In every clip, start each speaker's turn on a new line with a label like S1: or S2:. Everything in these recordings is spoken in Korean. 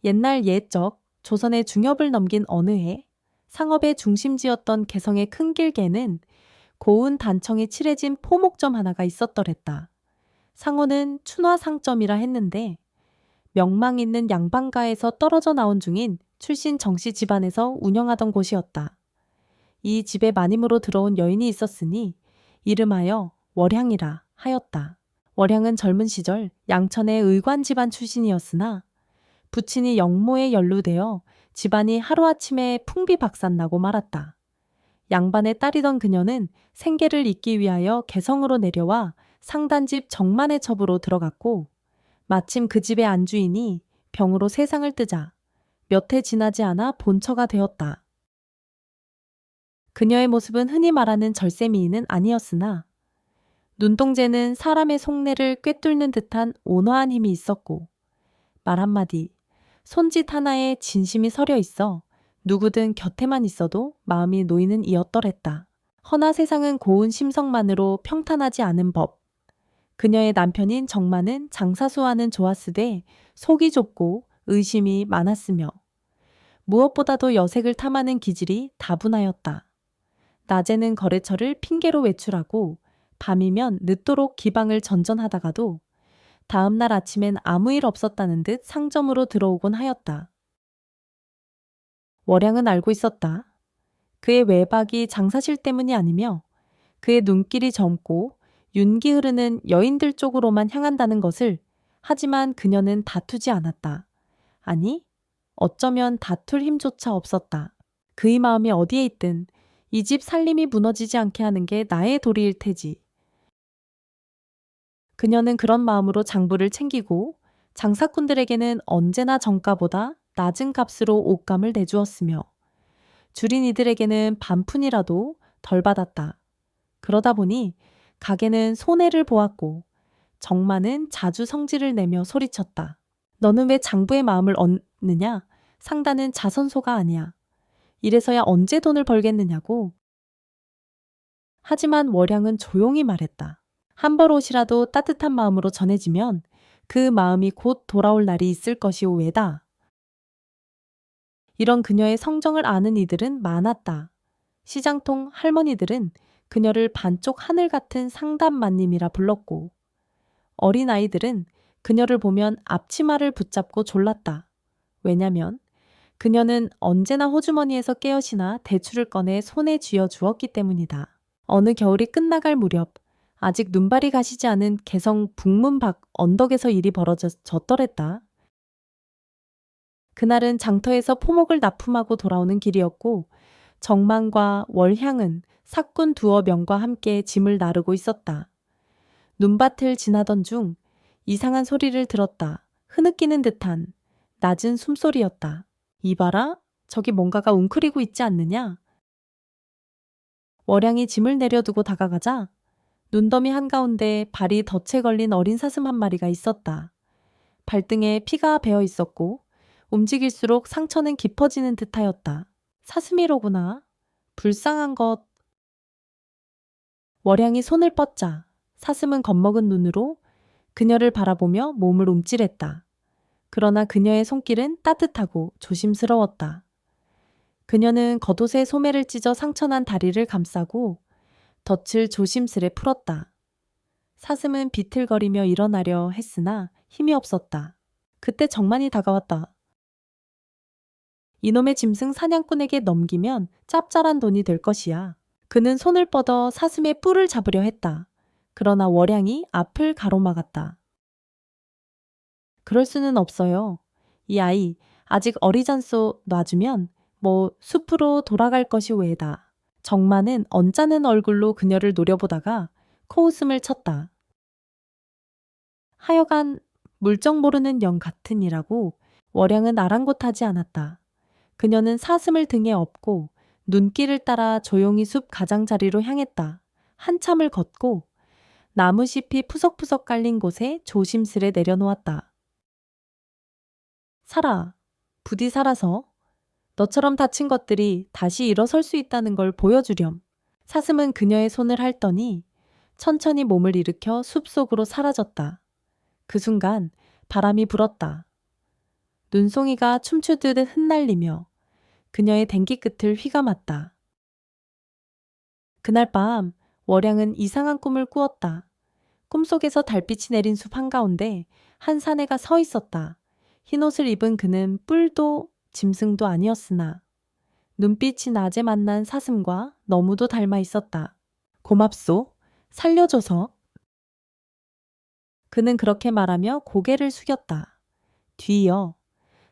S1: 옛날 옛적 조선의 중엽을 넘긴 어느 해 상업의 중심지였던 개성의 큰 길게는 고운 단청이 칠해진 포목점 하나가 있었더랬다. 상호는 춘화상점이라 했는데 명망 있는 양반가에서 떨어져 나온 중인 출신 정씨 집안에서 운영하던 곳이었다. 이 집에 마님으로 들어온 여인이 있었으니 이름하여 월향이라 하였다. 월향은 젊은 시절 양천의 의관 집안 출신이었으나 부친이 영모에 연루되어 집안이 하루아침에 풍비박산나고 말았다. 양반의 딸이던 그녀는 생계를 잇기 위하여 개성으로 내려와 상단집 정만의 첩으로 들어갔고 마침 그 집의 안주인이 병으로 세상을 뜨자 몇 해 지나지 않아 본처가 되었다. 그녀의 모습은 흔히 말하는 절세미인은 아니었으나 눈동자는 사람의 속내를 꿰뚫는 듯한 온화한 힘이 있었고 말 한마디, 손짓 하나에 진심이 서려 있어 누구든 곁에만 있어도 마음이 놓이는 이였더랬다. 허나 세상은 고운 심성만으로 평탄하지 않은 법. 그녀의 남편인 정만은 장사수와는 좋았으되 속이 좁고 의심이 많았으며 무엇보다도 여색을 탐하는 기질이 다분하였다. 낮에는 거래처를 핑계로 외출하고 밤이면 늦도록 기방을 전전하다가도 다음 날 아침엔 아무 일 없었다는 듯 상점으로 들어오곤 하였다. 월향은 알고 있었다. 그의 외박이 장사실 때문이 아니며 그의 눈길이 젊고 윤기 흐르는 여인들 쪽으로만 향한다는 것을. 하지만 그녀는 다투지 않았다. 아니, 어쩌면 다툴 힘조차 없었다. 그의 마음이 어디에 있든 이 집 살림이 무너지지 않게 하는 게 나의 도리일 테지. 그녀는 그런 마음으로 장부를 챙기고 장사꾼들에게는 언제나 정가보다 낮은 값으로 옷감을 내주었으며 주린이들에게는 반푼이라도 덜 받았다. 그러다 보니 가게는 손해를 보았고 정만은 자주 성질을 내며 소리쳤다. 너는 왜 장부의 마음을 얻느냐? 상단은 자선소가 아니야. 이래서야 언제 돈을 벌겠느냐고. 하지만 월향은 조용히 말했다. 한 벌 옷이라도 따뜻한 마음으로 전해지면 그 마음이 곧 돌아올 날이 있을 것이오 외다. 이런 그녀의 성정을 아는 이들은 많았다. 시장통 할머니들은 그녀를 반쪽 하늘 같은 상담마님이라 불렀고 어린 아이들은 그녀를 보면 앞치마를 붙잡고 졸랐다. 왜냐면 그녀는 언제나 호주머니에서 깨어시나 대출을 꺼내 손에 쥐어 주었기 때문이다. 어느 겨울이 끝나갈 무렵 아직 눈발이 가시지 않은 개성 북문 밖 언덕에서 일이 벌어졌더랬다. 그날은 장터에서 포목을 납품하고 돌아오는 길이었고 정만과 월향은 사꾼 두어 명과 함께 짐을 나르고 있었다. 눈밭을 지나던 중 이상한 소리를 들었다. 흐느끼는 듯한 낮은 숨소리였다. 이봐라, 저기 뭔가가 웅크리고 있지 않느냐? 월향이 짐을 내려두고 다가가자 눈더미 한가운데 발이 덫에 걸린 어린 사슴 한 마리가 있었다. 발등에 피가 배어 있었고 움직일수록 상처는 깊어지는 듯하였다. 사슴이로구나. 불쌍한 것. 월향이 손을 뻗자 사슴은 겁먹은 눈으로 그녀를 바라보며 몸을 움찔했다. 그러나 그녀의 손길은 따뜻하고 조심스러웠다. 그녀는 겉옷에 소매를 찢어 상처난 다리를 감싸고 덫을 조심스레 풀었다. 사슴은 비틀거리며 일어나려 했으나 힘이 없었다. 그때 정만이 다가왔다. 이놈의 짐승 사냥꾼에게 넘기면 짭짤한 돈이 될 것이야. 그는 손을 뻗어 사슴의 뿔을 잡으려 했다. 그러나 월향이 앞을 가로막았다. 그럴 수는 없어요. 이 아이 아직 어리잖소. 놔주면 뭐 숲으로 돌아갈 것이 외다. 정만은 언짢은 얼굴로 그녀를 노려보다가 코웃음을 쳤다. 하여간 물정 모르는 영 같으니라고. 월향은 아랑곳하지 않았다. 그녀는 사슴을 등에 업고 눈길을 따라 조용히 숲 가장자리로 향했다. 한참을 걷고 나무잎이 푸석푸석 깔린 곳에 조심스레 내려놓았다. 살아. 부디 살아서. 너처럼 다친 것들이 다시 일어설 수 있다는 걸 보여주렴. 사슴은 그녀의 손을 핥더니 천천히 몸을 일으켜 숲속으로 사라졌다. 그 순간 바람이 불었다. 눈송이가 춤추듯 흩날리며 그녀의 댕기 끝을 휘감았다. 그날 밤 월양은 이상한 꿈을 꾸었다. 꿈속에서 달빛이 내린 숲 한가운데 한 사내가 서 있었다. 흰옷을 입은 그는 뿔도 짐승도 아니었으나 눈빛이 낮에 만난 사슴과 너무도 닮아 있었다. 고맙소. 살려줘서. 그는 그렇게 말하며 고개를 숙였다. 뒤이어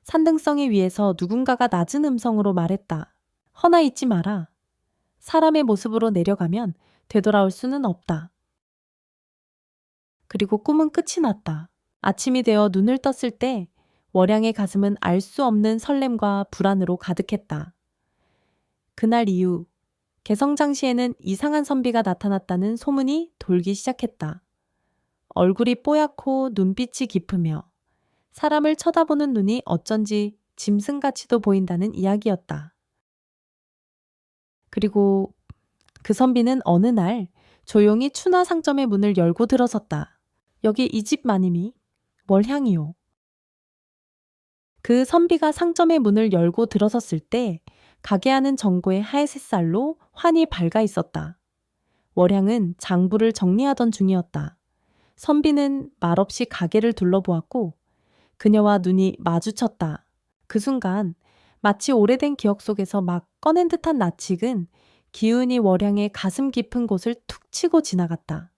S1: 산등성이 위에서 누군가가 낮은 음성으로 말했다. 허나 잊지 마라. 사람의 모습으로 내려가면 되돌아올 수는 없다. 그리고 꿈은 끝이 났다. 아침이 되어 눈을 떴을 때 월양의 가슴은 알 수 없는 설렘과 불안으로 가득했다. 그날 이후 개성장시에는 이상한 선비가 나타났다는 소문이 돌기 시작했다. 얼굴이 뽀얗고 눈빛이 깊으며 사람을 쳐다보는 눈이 어쩐지 짐승같이도 보인다는 이야기였다. 그리고 그 선비는 어느 날 조용히 춘화 상점의 문을 열고 들어섰다. 여기 이 집 마님이 월향이요. 그 선비가 상점의 문을 열고 들어섰을 때 가게 안은 전고의 하얀 환히 밝아 있었다. 월향은 장부를 정리하던 중이었다. 선비는 말없이 가게를 둘러보았고 그녀와 눈이 마주쳤다. 그 순간 마치 오래된 기억 속에서 막 꺼낸 듯한 낯익은 기운이 월향의 가슴 깊은 곳을 툭 치고 지나갔다.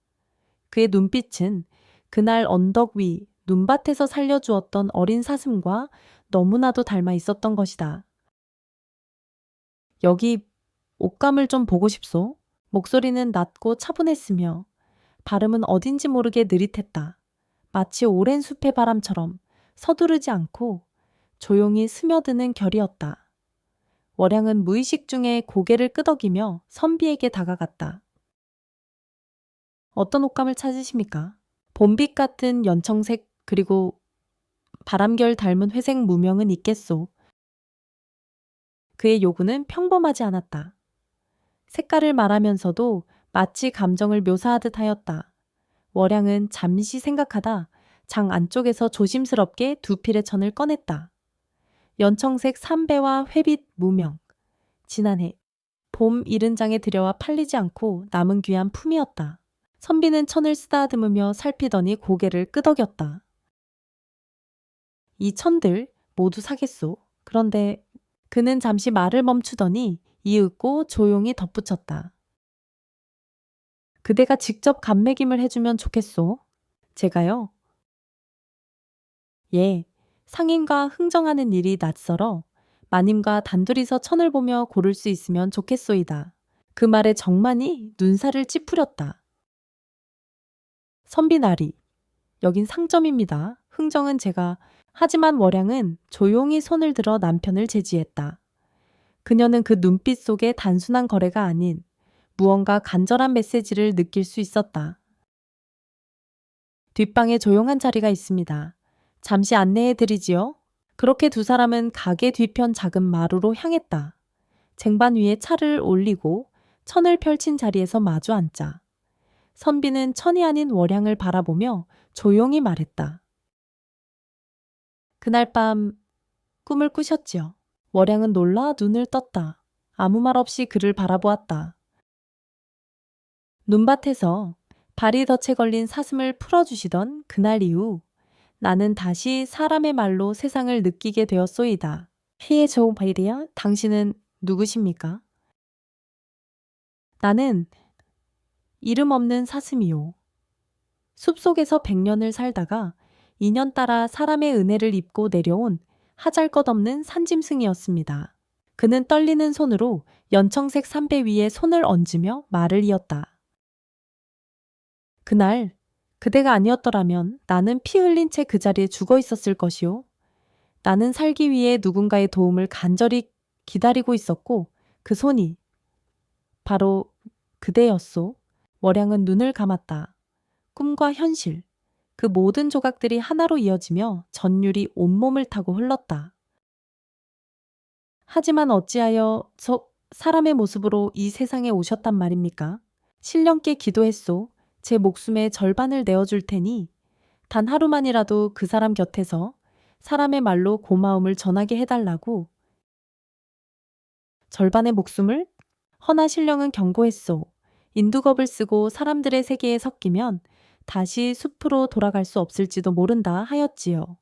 S1: 그의 눈빛은 그날 언덕 위 눈밭에서 살려주었던 어린 사슴과 너무나도 닮아 있었던 것이다. 여기 옷감을 좀 보고 싶소. 목소리는 낮고 차분했으며 발음은 어딘지 모르게 느릿했다. 마치 오랜 숲의 바람처럼 서두르지 않고 조용히 스며드는 결이었다. 월양은 무의식 중에 고개를 끄덕이며 선비에게 다가갔다. 어떤 옷감을 찾으십니까? 봄빛 같은 연청색 그리고 바람결 닮은 회색 무명은 있겠소. 그의 요구는 평범하지 않았다. 색깔을 말하면서도 마치 감정을 묘사하듯 하였다. 월양은 잠시 생각하다 장 안쪽에서 조심스럽게 두 필의 천을 꺼냈다. 연청색 삼배와 회빛 무명. 지난해 봄 이른 장에 들여와 팔리지 않고 남은 귀한 품이었다. 선비는 천을 쓰다듬으며 살피더니 고개를 끄덕였다. 이 천들 모두 사겠소. 그런데 그는 잠시 말을 멈추더니 이윽고 조용히 덧붙였다. 그대가 직접 감매김을 해주면 좋겠소. 제가요? 예, 상인과 흥정하는 일이 낯설어 마님과 단둘이서 천을 보며 고를 수 있으면 좋겠소이다. 그 말에 정만이 눈살을 찌푸렸다. 선비나리, 여긴 상점입니다. 흥정은 제가. 하지만 월양은 조용히 손을 들어 남편을 제지했다. 그녀는 그 눈빛 속에 단순한 거래가 아닌 무언가 간절한 메시지를 느낄 수 있었다. 뒷방에 조용한 자리가 있습니다. 잠시 안내해 드리지요. 그렇게 두 사람은 가게 뒤편 작은 마루로 향했다. 쟁반 위에 차를 올리고 천을 펼친 자리에서 마주 앉자. 선비는 천이 아닌 월양을 바라보며 조용히 말했다. 그날 밤 꿈을 꾸셨지요. 월양은 놀라 눈을 떴다. 아무 말 없이 그를 바라보았다. 눈밭에서 발이 덫에 걸린 사슴을 풀어주시던 그날 이후 나는 다시 사람의 말로 세상을 느끼게 되었소이다. 히에 조우 바이리야, 당신은 누구십니까? 나는 이름 없는 사슴이요. 숲속에서 100년을 살다가 인연 따라 사람의 은혜를 입고 내려온 하잘것없는 산짐승이었습니다. 그는 떨리는 손으로 연청색 삼배 위에 손을 얹으며 말을 이었다. 그날 그대가 아니었더라면 나는 피 흘린 채 그 자리에 죽어 있었을 것이요. 나는 살기 위해 누군가의 도움을 간절히 기다리고 있었고 그 손이 바로 그대였소. 월양은 눈을 감았다. 꿈과 현실, 그 모든 조각들이 하나로 이어지며 전율이 온몸을 타고 흘렀다. 하지만 어찌하여 사람의 모습으로 이 세상에 오셨단 말입니까? 신령께 기도했소. 제 목숨의 절반을 내어줄 테니 단 하루만이라도 그 사람 곁에서 사람의 말로 고마움을 전하게 해달라고. 절반의 목숨을? 허나 신령은 경고했소. 인두겁을 쓰고 사람들의 세계에 섞이면 다시 숲으로 돌아갈 수 없을지도 모른다 하였지요.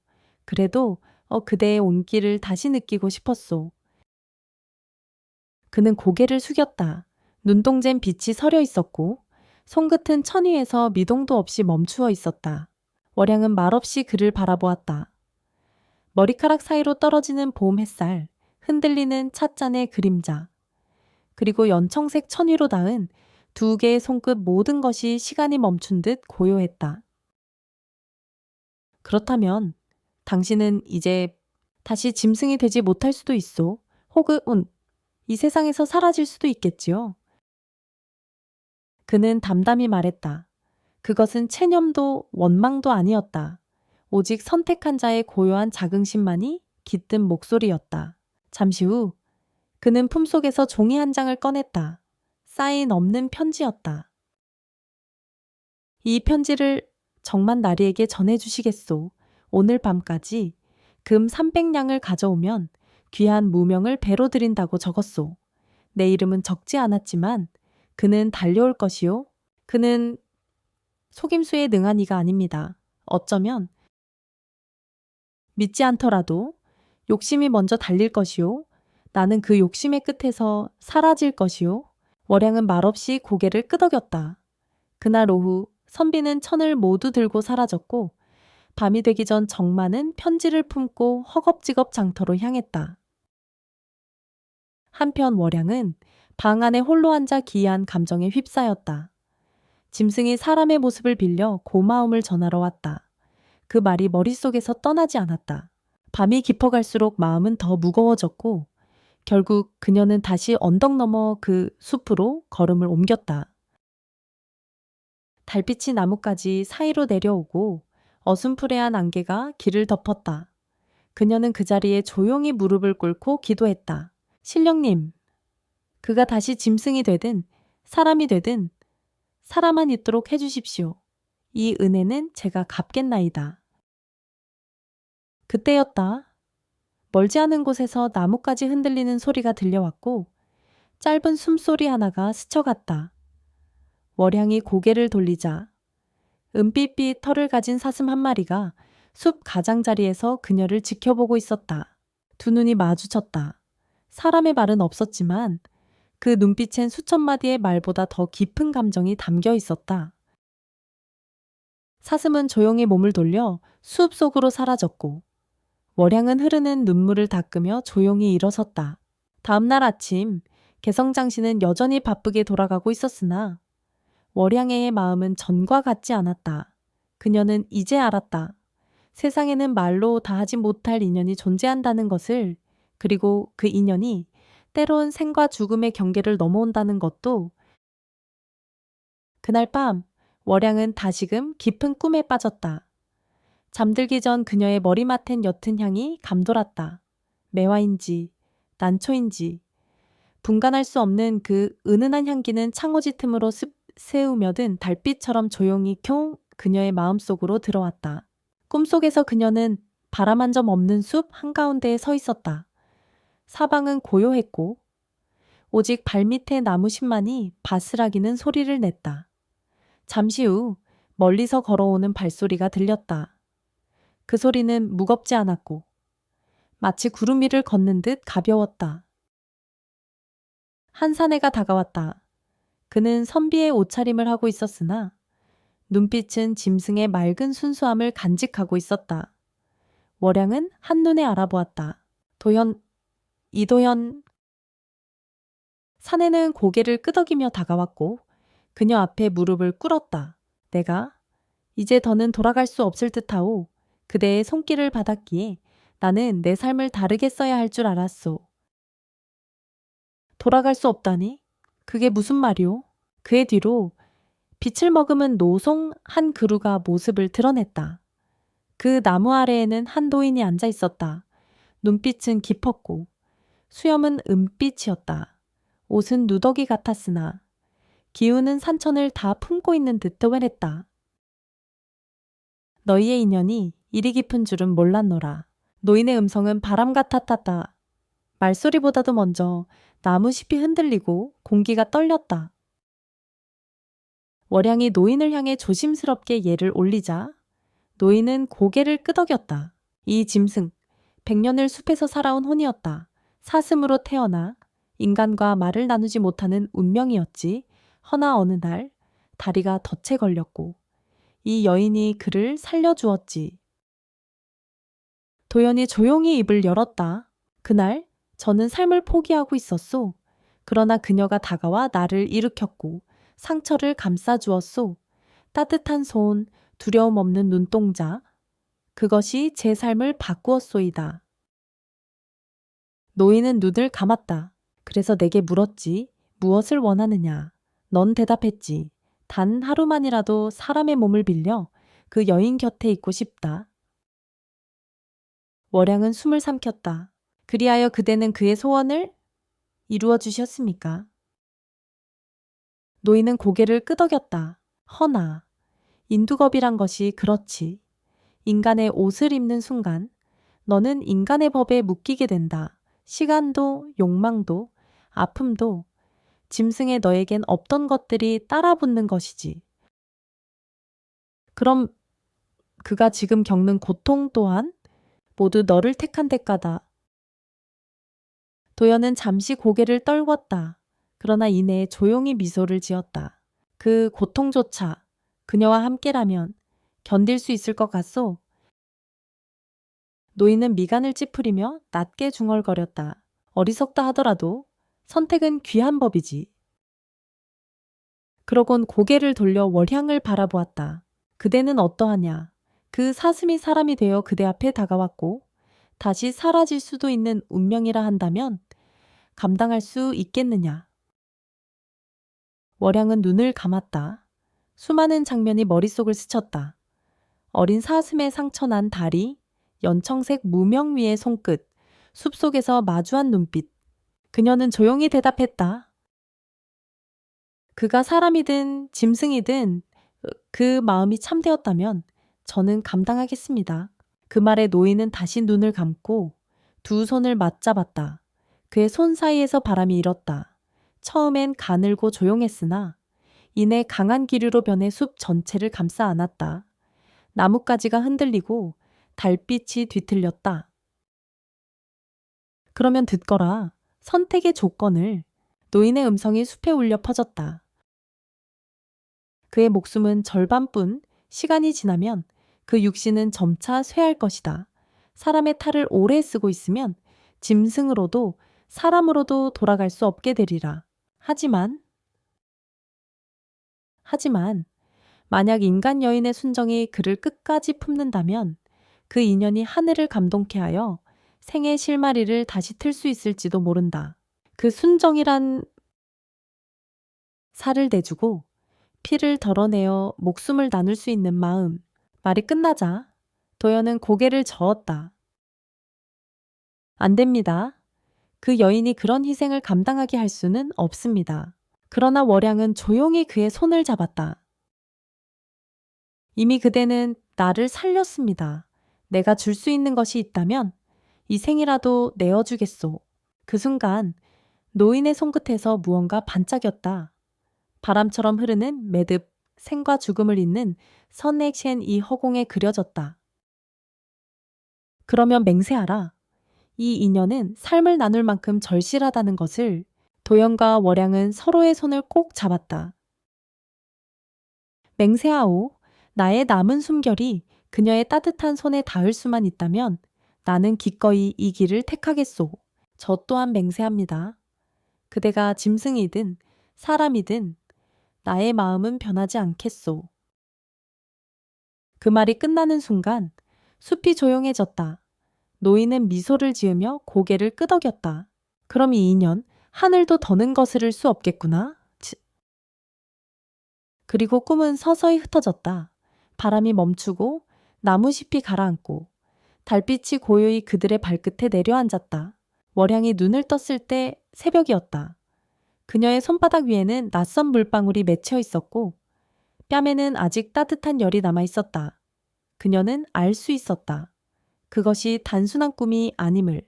S1: 그래도 그대의 온기를 다시 느끼고 싶었소. 그는 고개를 숙였다. 눈동자엔 빛이 서려 있었고 손끝은 천 위에서 미동도 없이 멈추어 있었다. 월양은 말없이 그를 바라보았다. 머리카락 사이로 떨어지는 봄 햇살, 흔들리는 찻잔의 그림자, 그리고 연청색 천위로 닿은 두 개의 손끝 모든 것이 시간이 멈춘 듯 고요했다. 그렇다면 당신은 이제 다시 짐승이 되지 못할 수도 있소. 혹은 이 세상에서 사라질 수도 있겠지요. 그는 담담히 말했다. 그것은 체념도 원망도 아니었다. 오직 선택한 자의 고요한 자긍심만이 깃든 목소리였다. 잠시 후 그는 품속에서 종이 한 장을 꺼냈다. 사인 없는 편지였다. 이 편지를 정만 나리에게 전해주시겠소. 오늘 밤까지 금 300냥을 가져오면 귀한 무명을 배로 드린다고 적었소. 내 이름은 적지 않았지만 그는 달려올 것이요. 그는 속임수에 능한 이가 아닙니다. 어쩌면 믿지 않더라도 욕심이 먼저 달릴 것이요. 나는 그 욕심의 끝에서 사라질 것이요. 월양은 말없이 고개를 끄덕였다. 그날 오후 선비는 천을 모두 들고 사라졌고 밤이 되기 전 정만은 편지를 품고 허겁지겁 장터로 향했다. 한편 월양은 방 안에 홀로 앉아 기이한 감정에 휩싸였다. 짐승이 사람의 모습을 빌려 고마움을 전하러 왔다. 그 말이 머릿속에서 떠나지 않았다. 밤이 깊어갈수록 마음은 더 무거워졌고 결국 그녀는 다시 언덕 너머 그 숲으로 걸음을 옮겼다. 달빛이 나뭇가지 사이로 내려오고 어슴푸레한 안개가 길을 덮었다. 그녀는 그 자리에 조용히 무릎을 꿇고 기도했다. 신령님, 그가 다시 짐승이 되든 사람이 되든 살아만 있도록 해주십시오. 이 은혜는 제가 갚겠나이다. 그때였다. 멀지 않은 곳에서 나뭇가지 흔들리는 소리가 들려왔고 짧은 숨소리 하나가 스쳐갔다. 월양이 고개를 돌리자 은빛빛 털을 가진 사슴 한 마리가 숲 가장자리에서 그녀를 지켜보고 있었다. 두 눈이 마주쳤다. 사람의 말은 없었지만 그 눈빛엔 수천 마디의 말보다 더 깊은 감정이 담겨 있었다. 사슴은 조용히 몸을 돌려 숲 속으로 사라졌고 월양은 흐르는 눈물을 닦으며 조용히 일어섰다. 다음 날 아침 개성장씨는 여전히 바쁘게 돌아가고 있었으나 월양애의 마음은 전과 같지 않았다. 그녀는 이제 알았다. 세상에는 말로 다하지 못할 인연이 존재한다는 것을, 그리고 그 인연이 때론 생과 죽음의 경계를 넘어온다는 것도. 그날 밤 월양은 다시금 깊은 꿈에 빠졌다. 잠들기 전 그녀의 머리맡엔 옅은 향이 감돌았다. 매화인지 난초인지 분간할 수 없는 그 은은한 향기는 창호지 틈으로 새우며든 달빛처럼 조용히 켕 그녀의 마음속으로 들어왔다. 꿈속에서 그녀는 바람 한 점 없는 숲 한가운데에 서 있었다. 사방은 고요했고 오직 발밑의 나무신만이 바스라기는 소리를 냈다. 잠시 후 멀리서 걸어오는 발소리가 들렸다. 그 소리는 무겁지 않았고 마치 구름 위를 걷는 듯 가벼웠다. 한 사내가 다가왔다. 그는 선비의 옷차림을 하고 있었으나 눈빛은 짐승의 맑은 순수함을 간직하고 있었다. 월양은 한눈에 알아보았다. 이도현. 사내는 고개를 끄덕이며 다가왔고 그녀 앞에 무릎을 꿇었다. 내가 이제 더는 돌아갈 수 없을 듯하오. 그대의 손길을 받았기에 나는 내 삶을 다르게 써야 할 줄 알았소. 돌아갈 수 없다니? 그게 무슨 말이오? 그의 뒤로 빛을 머금은 노송 한 그루가 모습을 드러냈다. 그 나무 아래에는 한 도인이 앉아 있었다. 눈빛은 깊었고 수염은 은빛이었다. 옷은 누더기 같았으나 기운은 산천을 다 품고 있는 듯 töwer했다. 너희의 인연이 이리 깊은 줄은 몰랐노라. 노인의 음성은 바람 같았다. 말소리보다도 먼저 나무잎이 흔들리고 공기가 떨렸다. 월양이 노인을 향해 조심스럽게 예를 올리자 노인은 고개를 끄덕였다. 이 짐승, 100년을 숲에서 살아온 혼이었다. 사슴으로 태어나 인간과 말을 나누지 못하는 운명이었지. 허나 어느 날 다리가 덫에 걸렸고 이 여인이 그를 살려주었지. 도연이 조용히 입을 열었다. 그날 저는 삶을 포기하고 있었소. 그러나 그녀가 다가와 나를 일으켰고 상처를 감싸주었소. 따뜻한 손, 두려움 없는 눈동자. 그것이 제 삶을 바꾸었소이다. 노인은 눈을 감았다. 그래서 내게 물었지. 무엇을 원하느냐? 넌 대답했지. 단 하루만이라도 사람의 몸을 빌려 그 여인 곁에 있고 싶다. 월양은 숨을 삼켰다. 그리하여 그대는 그의 소원을 이루어 주셨습니까? 노인은 고개를 끄덕였다. 허나, 인두겁이란 것이 그렇지. 인간의 옷을 입는 순간 너는 인간의 법에 묶이게 된다. 시간도, 욕망도, 아픔도 짐승의 너에겐 없던 것들이 따라붙는 것이지. 그럼 그가 지금 겪는 고통 또한 모두 너를 택한 대가다. 도연은 잠시 고개를 떨궜다. 그러나 이내에 조용히 미소를 지었다. 그 고통조차 그녀와 함께라면 견딜 수 있을 것 같소? 노인은 미간을 찌푸리며 낮게 중얼거렸다. 어리석다 하더라도 선택은 귀한 법이지. 그러곤 고개를 돌려 월향을 바라보았다. 그대는 어떠하냐? 그 사슴이 사람이 되어 그대 앞에 다가왔고 다시 사라질 수도 있는 운명이라 한다면 감당할 수 있겠느냐? 월향은 눈을 감았다. 수많은 장면이 머릿속을 스쳤다. 어린 사슴의 상처난 다리, 연청색 무명 위의 손끝, 숲속에서 마주한 눈빛. 그녀는 조용히 대답했다. 그가 사람이든 짐승이든 그 마음이 참되었다면 저는 감당하겠습니다. 그 말에 노인은 다시 눈을 감고 두 손을 맞잡았다. 그의 손 사이에서 바람이 일었다. 처음엔 가늘고 조용했으나 이내 강한 기류로 변해 숲 전체를 감싸 안았다. 나뭇가지가 흔들리고 달빛이 뒤틀렸다. 그러면 듣거라. 선택의 조건을. 노인의 음성이 숲에 울려 퍼졌다. 그의 목숨은 절반뿐. 시간이 지나면 그 육신은 점차 쇠할 것이다. 사람의 탈을 오래 쓰고 있으면 짐승으로도 사람으로도 돌아갈 수 없게 되리라. 하지만 만약 인간 여인의 순정이 그를 끝까지 품는다면 그 인연이 하늘을 감동케 하여 생의 실마리를 다시 틀 수 있을지도 모른다. 그 순정이란 살을 내주고 피를 덜어내어 목숨을 나눌 수 있는 마음. 말이 끝나자 도연은 고개를 저었다. 안 됩니다. 그 여인이 그런 희생을 감당하게 할 수는 없습니다. 그러나 월양은 조용히 그의 손을 잡았다. 이미 그대는 나를 살렸습니다. 내가 줄 수 있는 것이 있다면 이 생이라도 내어주겠소. 그 순간 노인의 손끝에서 무언가 반짝였다. 바람처럼 흐르는 매듭, 생과 죽음을 잇는 선액셴 이 허공에 그려졌다. 그러면 맹세하라. 이 인연은 삶을 나눌 만큼 절실하다는 것을. 도연과 월양은 서로의 손을 꼭 잡았다. 맹세하오. 나의 남은 숨결이 그녀의 따뜻한 손에 닿을 수만 있다면 나는 기꺼이 이 길을 택하겠소. 저 또한 맹세합니다. 그대가 짐승이든 사람이든 나의 마음은 변하지 않겠소. 그 말이 끝나는 순간 숲이 조용해졌다. 노인은 미소를 지으며 고개를 끄덕였다. 그럼 이 인연, 하늘도 더는 거스를 수 없겠구나. 그리고 꿈은 서서히 흩어졌다. 바람이 멈추고 나무잎이 가라앉고 달빛이 고요히 그들의 발끝에 내려앉았다. 월향이 눈을 떴을 때 새벽이었다. 그녀의 손바닥 위에는 낯선 물방울이 맺혀 있었고 뺨에는 아직 따뜻한 열이 남아 있었다. 그녀는 알 수 있었다. 그것이 단순한 꿈이 아님을.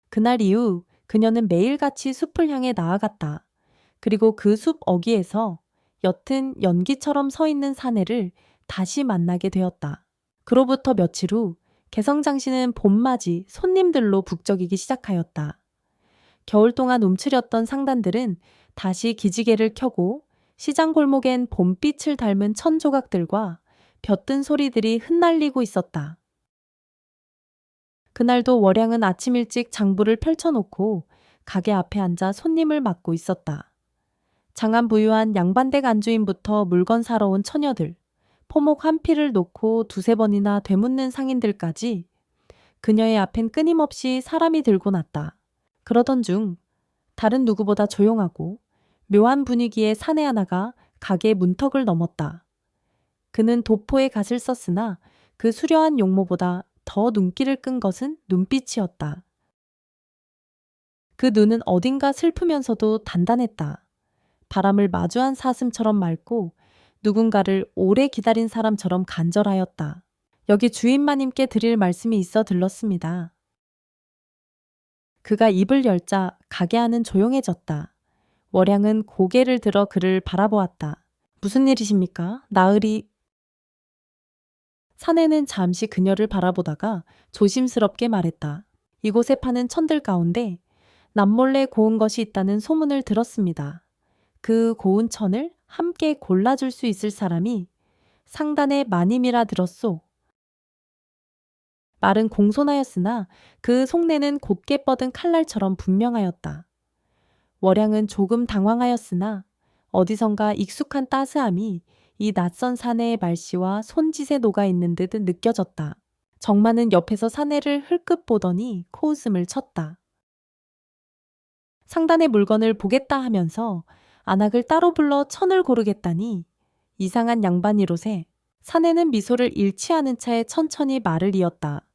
S1: 그날 이후 그녀는 매일같이 숲을 향해 나아갔다. 그리고 그 숲 어귀에서 옅은 연기처럼 서 있는 사내를 다시 만나게 되었다. 그로부터 며칠 후 개성장시는 봄맞이 손님들로 북적이기 시작하였다. 겨울 동안 움츠렸던 상단들은 다시 기지개를 켜고 시장 골목엔 봄빛을 닮은 천 조각들과 벼뜬 소리들이 흩날리고 있었다. 그날도 월양은 아침 일찍 장부를 펼쳐놓고 가게 앞에 앉아 손님을 맞고 있었다. 장안 부유한 양반댁 안주인부터 물건 사러 온 처녀들, 포목 한 피를 놓고 두세 번이나 되묻는 상인들까지 그녀의 앞엔 끊임없이 사람이 들고 났다. 그러던 중 다른 누구보다 조용하고 묘한 분위기의 사내 하나가 가게 문턱을 넘었다. 그는 도포에 갓을 썼으나 그 수려한 용모보다 더 눈길을 끈 것은 눈빛이었다. 그 눈은 어딘가 슬프면서도 단단했다. 바람을 마주한 사슴처럼 맑고 누군가를 오래 기다린 사람처럼 간절하였다. 여기 주인마님께 드릴 말씀이 있어 들렀습니다. 그가 입을 열자 가게 안은 조용해졌다. 월양은 고개를 들어 그를 바라보았다. 무슨 일이십니까? 나으리. 사내는 잠시 그녀를 바라보다가 조심스럽게 말했다. 이곳에 파는 천들 가운데 남몰래 고운 것이 있다는 소문을 들었습니다. 그 고운 천을 함께 골라줄 수 있을 사람이 상단의 마님이라 들었소. 말은 공손하였으나 그 속내는 곧게 뻗은 칼날처럼 분명하였다. 월양은 조금 당황하였으나 어디선가 익숙한 따스함이 이 낯선 사내의 말씨와 손짓에 녹아있는 듯 느껴졌다. 정마는 옆에서 사내를 흘끗 보더니 코웃음을 쳤다. 상단의 물건을 보겠다 하면서 안악을 따로 불러 천을 고르겠다니 이상한 양반이로세. 사내는 미소를 잃지 않은 채 천천히 말을 이었다.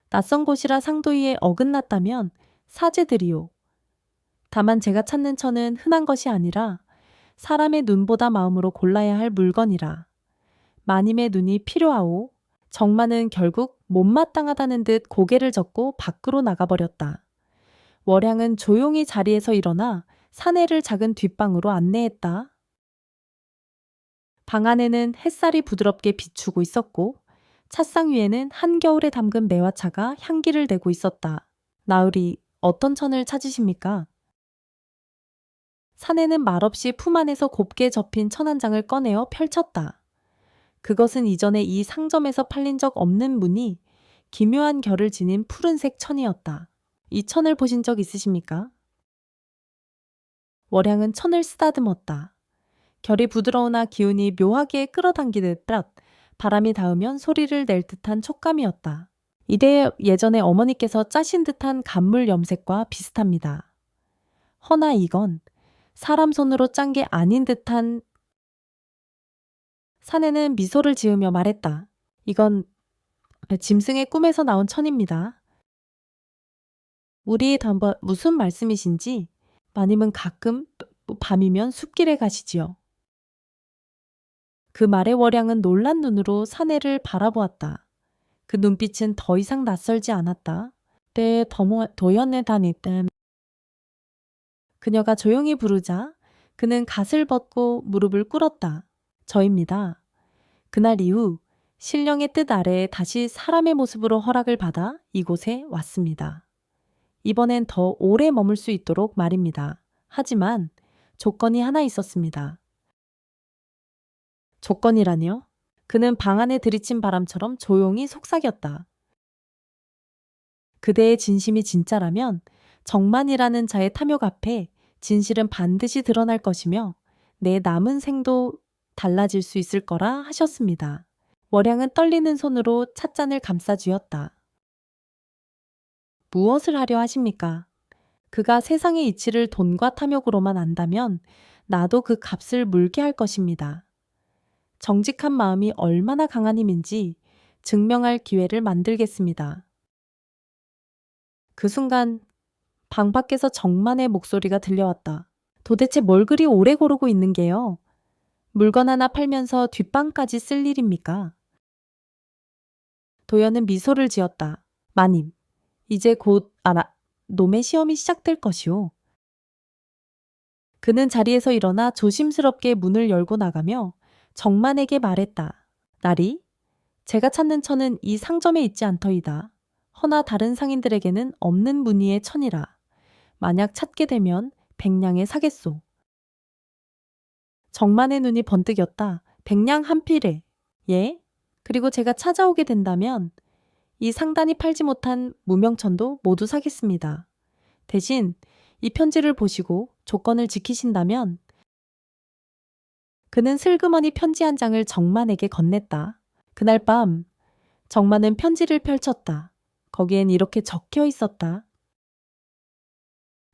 S1: 낯선 곳이라 상도위에 어긋났다면 사죄드리오. 다만 제가 찾는 천은 흔한 것이 아니라 사람의 눈보다 마음으로 골라야 할 물건이라. 마님의 눈이 필요하오. 정마는 결국 못마땅하다는 듯 고개를 젓고 밖으로 나가버렸다. 월양은 조용히 자리에서 일어나 사내를 작은 뒷방으로 안내했다. 방 안에는 햇살이 부드럽게 비추고 있었고 찻상 위에는 한겨울에 담근 매화차가 향기를 내고 있었다. 나으리, 어떤 천을 찾으십니까? 사내는 말없이 품 안에서 곱게 접힌 천 한 장을 꺼내어 펼쳤다. 그것은 이전에 이 상점에서 팔린 적 없는 무늬, 기묘한 결을 지닌 푸른색 천이었다. 이 천을 보신 적 있으십니까? 월양은 천을 쓰다듬었다. 결이 부드러우나 기운이 묘하게 끌어당기듯 바람이 닿으면 소리를 낼 듯한 촉감이었다. 이때 예전에 어머니께서 짜신 듯한 간물 염색과 비슷합니다. 허나 이건 사람 손으로 짠 게 아닌 듯한. 사내는 미소를 지으며 말했다. 이건 짐승의 꿈에서 나온 천입니다. 우리 단번 무슨 말씀이신지 마님은 가끔 밤이면 숲길에 가시지요. 그 말에 월양은 놀란 눈으로 사내를 바라보았다. 그 눈빛은 더 이상 낯설지 않았다. 때 도연에 다니던. 그녀가 조용히 부르자 그는 갓을 벗고 무릎을 꿇었다. 저입니다. 그날 이후 신령의 뜻 아래에 다시 사람의 모습으로 허락을 받아 이곳에 왔습니다. 이번엔 더 오래 머물 수 있도록 말입니다. 하지만 조건이 하나 있었습니다. 조건이라니요? 그는 방 안에 들이친 바람처럼 조용히 속삭였다. 그대의 진심이 진짜라면 정만이라는 자의 탐욕 앞에 진실은 반드시 드러날 것이며 내 남은 생도 달라질 수 있을 거라 하셨습니다. 월양은 떨리는 손으로 찻잔을 감싸쥐었다. 무엇을 하려 하십니까? 그가 세상의 이치를 돈과 탐욕으로만 안다면 나도 그 값을 물게 할 것입니다. 정직한 마음이 얼마나 강한 힘인지 증명할 기회를 만들겠습니다. 그 순간 방 밖에서 정만의 목소리가 들려왔다. 도대체 뭘 그리 오래 고르고 있는 게요? 물건 하나 팔면서 뒷방까지 쓸 일입니까? 도연은 미소를 지었다. 마님, 이제 곧 놈의 시험이 시작될 것이오. 그는 자리에서 일어나 조심스럽게 문을 열고 나가며 정만에게 말했다. 나리, 제가 찾는 천은 이 상점에 있지 않더이다. 허나 다른 상인들에게는 없는 무늬의 천이라. 만약 찾게 되면 백냥에 사겠소. 정만의 눈이 번뜩였다. 백냥 한 필에. 예? 그리고 제가 찾아오게 된다면 이 상단이 팔지 못한 무명천도 모두 사겠습니다. 대신 이 편지를 보시고 조건을 지키신다면 그는 슬그머니 편지 한 장을 정만에게 건넸다. 그날 밤 정만은 편지를 펼쳤다. 거기엔 이렇게 적혀 있었다.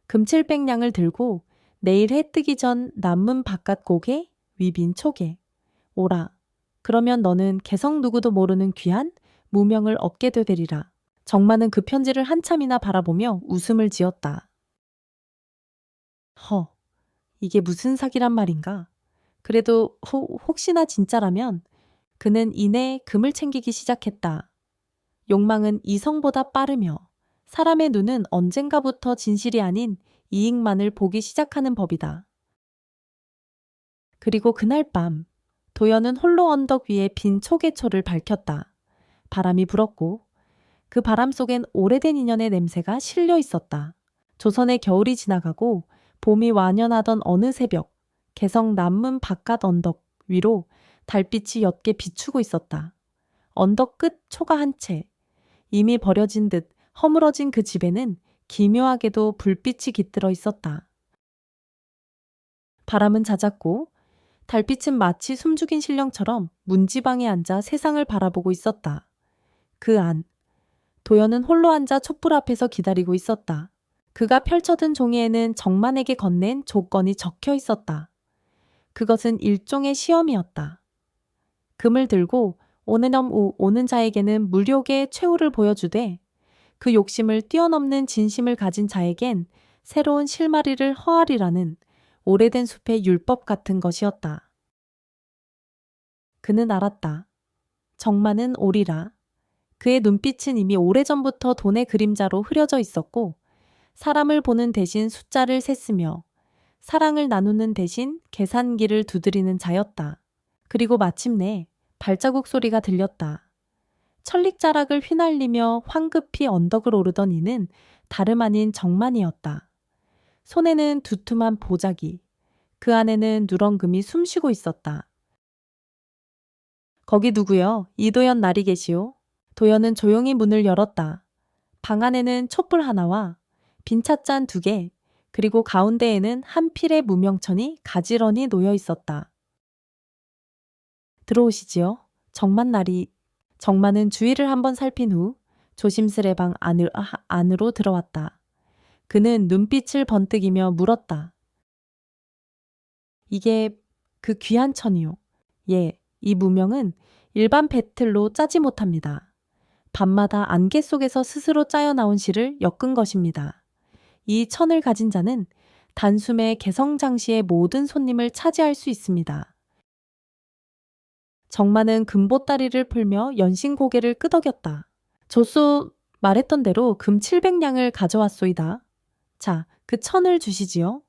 S1: 금칠백냥을 들고 내일 해 뜨기 전 남문 바깥 고개 위빈 초계 오라. 그러면 너는 개성 누구도 모르는 귀한 무명을 얻게 되리라. 정만은 그 편지를 한참이나 바라보며 웃음을 지었다. 이게 무슨 사기란 말인가? 그래도 혹시나 진짜라면 그는 이내 금을 챙기기 시작했다. 욕망은 이성보다 빠르며 사람의 눈은 언젠가부터 진실이 아닌 이익만을 보기 시작하는 법이다. 그리고 그날 밤 도연은 홀로 언덕 위에 빈 초계초를 밝혔다. 바람이 불었고 그 바람 속엔 오래된 인연의 냄새가 실려 있었다. 조선의 겨울이 지나가고 봄이 완연하던 어느 새벽 개성 남문 바깥 언덕 위로 달빛이 옅게 비추고 있었다. 언덕 끝 초가 한 채, 이미 버려진 듯 허물어진 그 집에는 기묘하게도 불빛이 깃들어 있었다. 바람은 잦았고 달빛은 마치 숨죽인 신령처럼 문지방에 앉아 세상을 바라보고 있었다. 그 안, 도연은 홀로 앉아 촛불 앞에서 기다리고 있었다. 그가 펼쳐든 종이에는 정만에게 건넨 조건이 적혀 있었다. 그것은 일종의 시험이었다. 금을 들고 오는 오는 자에게는 무력의 최후를 보여주되 그 욕심을 뛰어넘는 진심을 가진 자에겐 새로운 실마리를 허하리라는 오래된 숲의 율법 같은 것이었다. 그는 알았다. 정만은 오리라. 그의 눈빛은 이미 오래전부터 돈의 그림자로 흐려져 있었고 사람을 보는 대신 숫자를 셌으며 사랑을 나누는 대신 계산기를 두드리는 자였다. 그리고 마침내 발자국 소리가 들렸다. 천릭자락을 휘날리며 황급히 언덕을 오르던 이는 다름 아닌 정만이었다. 손에는 두툼한 보자기, 그 안에는 누렁금이 숨쉬고 있었다. 거기 누구여? 이도연 날이 계시오. 도연은 조용히 문을 열었다. 방 안에는 촛불 하나와 빈 찻잔 2개, 그리고 가운데에는 한 필의 무명천이 가지런히 놓여 있었다. 들어오시지요. 정만은 주위를 한번 살핀 후 조심스레 방 안으로 들어왔다. 그는 눈빛을 번뜩이며 물었다. 이게 그 귀한 천이요. 예, 이 무명은 일반 배틀로 짜지 못합니다. 밤마다 안개 속에서 스스로 짜여 나온 실을 엮은 것입니다. 이 천을 가진 자는 단숨에 개성장시의 모든 손님을 차지할 수 있습니다. 정만은 금보다리를 풀며 연신 고개를 끄덕였다. 조소 말했던 대로 금 700냥을 가져왔소이다. 자, 그 천을 주시지요.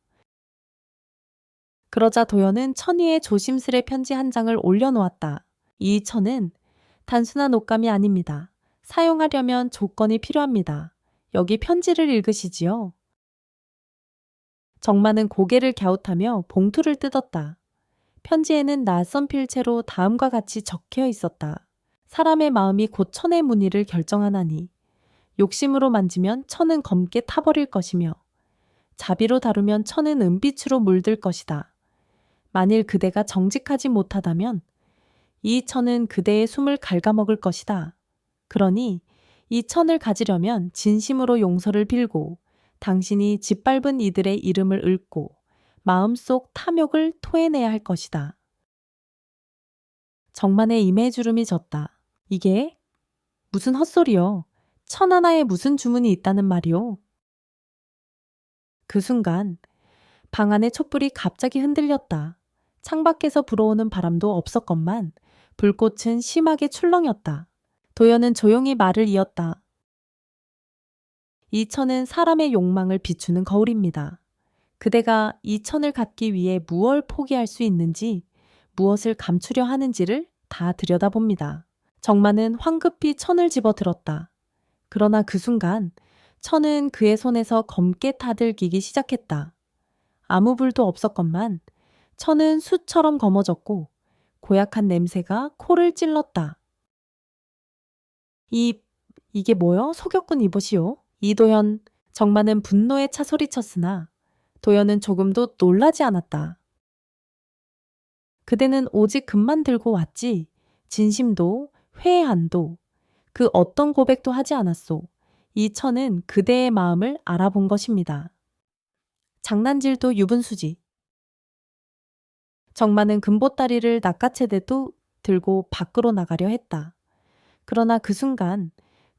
S1: 그러자 도연은 천 위에 조심스레 편지 한 장을 올려놓았다. 이 천은 단순한 옷감이 아닙니다. 사용하려면 조건이 필요합니다. 여기 편지를 읽으시지요. 정만은 고개를 갸웃하며 봉투를 뜯었다. 편지에는 낯선 필체로 다음과 같이 적혀 있었다. 사람의 마음이 곧 천의 무늬를 결정하나니 욕심으로 만지면 천은 검게 타버릴 것이며 자비로 다루면 천은 은빛으로 물들 것이다. 만일 그대가 정직하지 못하다면 이 천은 그대의 숨을 갉아먹을 것이다. 그러니 이 천을 가지려면 진심으로 용서를 빌고 당신이 짓밟은 이들의 이름을 읊고 마음속 탐욕을 토해내야 할 것이다. 정만의 임의 주름이 졌다. 이게 무슨 헛소리요. 천 하나에 무슨 주문이 있다는 말이오. 그 순간 방 안의 촛불이 갑자기 흔들렸다. 창밖에서 불어오는 바람도 없었건만 불꽃은 심하게 출렁였다. 도연은 조용히 말을 이었다. 이 천은 사람의 욕망을 비추는 거울입니다. 그대가 이 천을 갖기 위해 무엇을 포기할 수 있는지, 무엇을 감추려 하는지를 다 들여다봅니다. 정마는 황급히 천을 집어들었다. 그러나 그 순간 천은 그의 손에서 검게 타들기기 시작했다. 아무 불도 없었건만 천은 숯처럼 검어졌고 고약한 냄새가 코를 찔렀다. 이게 뭐여? 속였군 이보시오. 이도현, 정마는 분노에 차 소리쳤으나 도연은 조금도 놀라지 않았다. 그대는 오직 금만 들고 왔지 진심도 회한도 그 어떤 고백도 하지 않았소. 이 천은 그대의 마음을 알아본 것입니다. 장난질도 유분수지. 정마는 금보다리를 낚아채대도 들고 밖으로 나가려 했다. 그러나 그 순간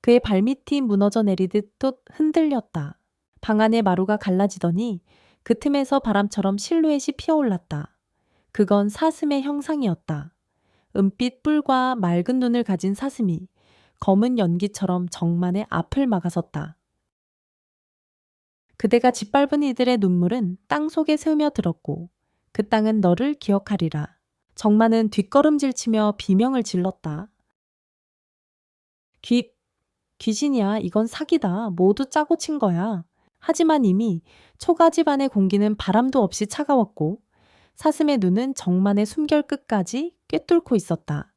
S1: 그의 발밑이 무너져 내리듯 또 흔들렸다. 방 안의 마루가 갈라지더니 그 틈에서 바람처럼 실루엣이 피어올랐다. 그건 사슴의 형상이었다. 은빛 뿔과 맑은 눈을 가진 사슴이 검은 연기처럼 정만의 앞을 막아섰다. 그대가 짓밟은 이들의 눈물은 땅 속에 스며들었고 그 땅은 너를 기억하리라. 정만은 뒷걸음질치며 비명을 질렀다. 귀신이야. 이건 사기다. 모두 짜고 친 거야. 하지만 이미 초가집 안의 공기는 바람도 없이 차가웠고 사슴의 눈은 정만의 숨결 끝까지 꿰뚫고 있었다.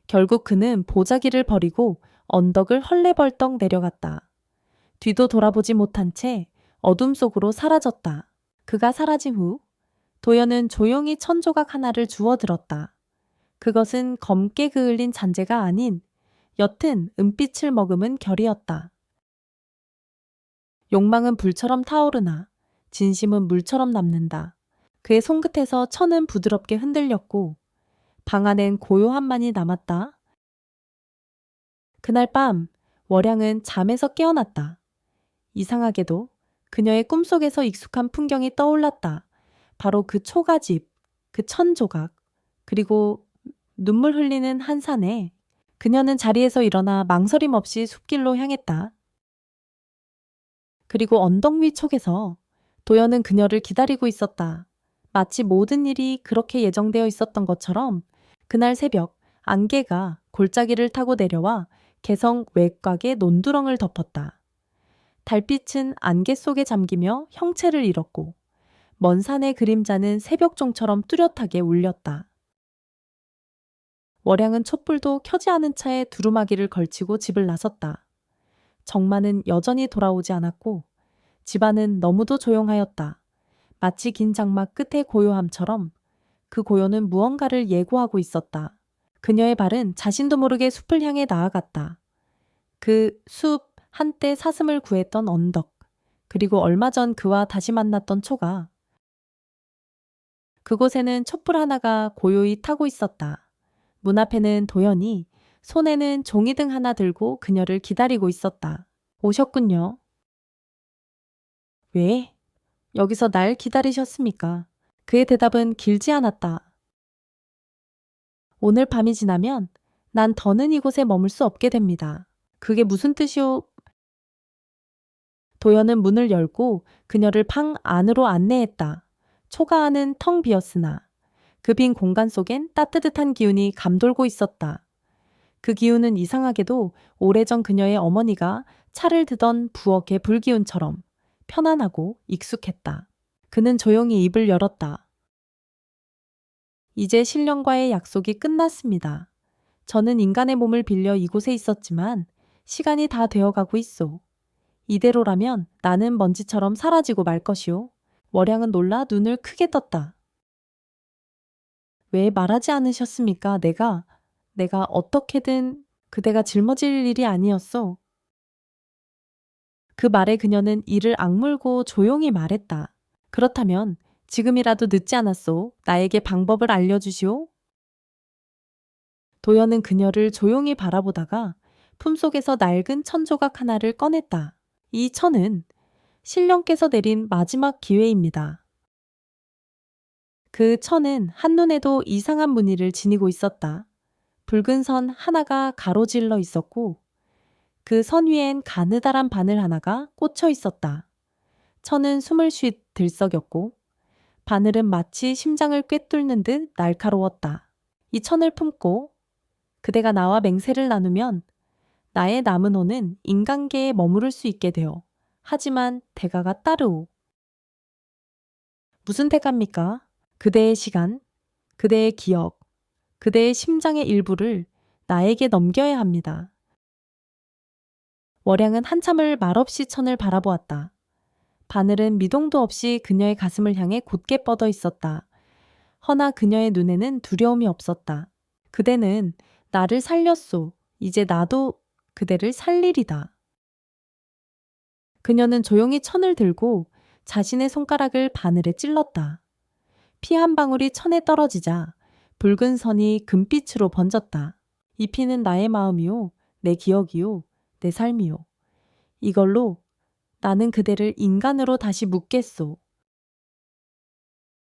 S1: 결국 그는 보자기를 버리고 언덕을 헐레벌떡 내려갔다. 뒤도 돌아보지 못한 채 어둠 속으로 사라졌다. 그가 사라진 후 도연은 조용히 천조각 하나를 주워들었다. 그것은 검게 그을린 잔재가 아닌 옅은 은빛을 머금은 결이었다. 욕망은 불처럼 타오르나 진심은 물처럼 남는다. 그의 손끝에서 천은 부드럽게 흔들렸고 방 안엔 고요함만이 남았다. 그날 밤 월양은 잠에서 깨어났다. 이상하게도 그녀의 꿈속에서 익숙한 풍경이 떠올랐다. 바로 그 초가집, 그 천조각, 그리고 눈물 흘리는 한 산에 그녀는 자리에서 일어나 망설임 없이 숲길로 향했다. 그리고 언덕 위 촉에서 도연은 그녀를 기다리고 있었다. 마치 모든 일이 그렇게 예정되어 있었던 것처럼 그날 새벽 안개가 골짜기를 타고 내려와 개성 외곽의 논두렁을 덮었다. 달빛은 안개 속에 잠기며 형체를 잃었고 먼 산의 그림자는 새벽종처럼 뚜렷하게 울렸다. 월양은 촛불도 켜지 않은 차에 두루마기를 걸치고 집을 나섰다. 정마는 여전히 돌아오지 않았고 집안은 너무도 조용하였다. 마치 긴 장막 끝의 고요함처럼 그 고요는 무언가를 예고하고 있었다. 그녀의 발은 자신도 모르게 숲을 향해 나아갔다. 그 숲, 한때 사슴을 구했던 언덕, 그리고 얼마 전 그와 다시 만났던 초가. 그곳에는 촛불 하나가 고요히 타고 있었다. 문 앞에는 도연이, 손에는 종이등 하나 들고 그녀를 기다리고 있었다. 오셨군요. 왜? 여기서 날 기다리셨습니까? 그의 대답은 길지 않았다. 오늘 밤이 지나면 난 더는 이곳에 머물 수 없게 됩니다. 그게 무슨 뜻이오? 도연은 문을 열고 그녀를 방 안으로 안내했다. 초가 안은 텅 비었으나 그 빈 공간 속엔 따뜻한 기운이 감돌고 있었다. 그 기운은 이상하게도 오래전 그녀의 어머니가 차를 드던 부엌의 불기운처럼 편안하고 익숙했다. 그는 조용히 입을 열었다. 이제 신령과의 약속이 끝났습니다. 저는 인간의 몸을 빌려 이곳에 있었지만 시간이 다 되어가고 있소. 이대로라면 나는 먼지처럼 사라지고 말 것이오. 월양은 놀라 눈을 크게 떴다. 왜 말하지 않으셨습니까? 내가 어떻게든 그대가 짊어질 일이 아니었소. 그 말에 그녀는 이를 악물고 조용히 말했다. 그렇다면 지금이라도 늦지 않았소. 나에게 방법을 알려주시오. 도연은 그녀를 조용히 바라보다가 품속에서 낡은 천조각 하나를 꺼냈다. 이 천은 신령께서 내린 마지막 기회입니다. 그 천은 한눈에도 이상한 무늬를 지니고 있었다. 붉은 선 하나가 가로질러 있었고 그 선 위엔 가느다란 바늘 하나가 꽂혀 있었다. 천은 숨을 쉬 들썩였고 바늘은 마치 심장을 꿰뚫는 듯 날카로웠다. 이 천을 품고 그대가 나와 맹세를 나누면 나의 남은 호는 인간계에 머무를 수 있게 되어 하지만 대가가 따르오. 무슨 대가입니까? 그대의 시간, 그대의 기억, 그대의 심장의 일부를 나에게 넘겨야 합니다. 월양은 한참을 말없이 천을 바라보았다. 바늘은 미동도 없이 그녀의 가슴을 향해 곧게 뻗어 있었다. 허나 그녀의 눈에는 두려움이 없었다. 그대는 나를 살렸소. 이제 나도 그대를 살리리다. 그녀는 조용히 천을 들고 자신의 손가락을 바늘에 찔렀다. 피 한 방울이 천에 떨어지자 붉은 선이 금빛으로 번졌다. 이 피는 나의 마음이요, 내 기억이요, 내 삶이요. 이걸로 나는 그대를 인간으로 다시 묻겠소.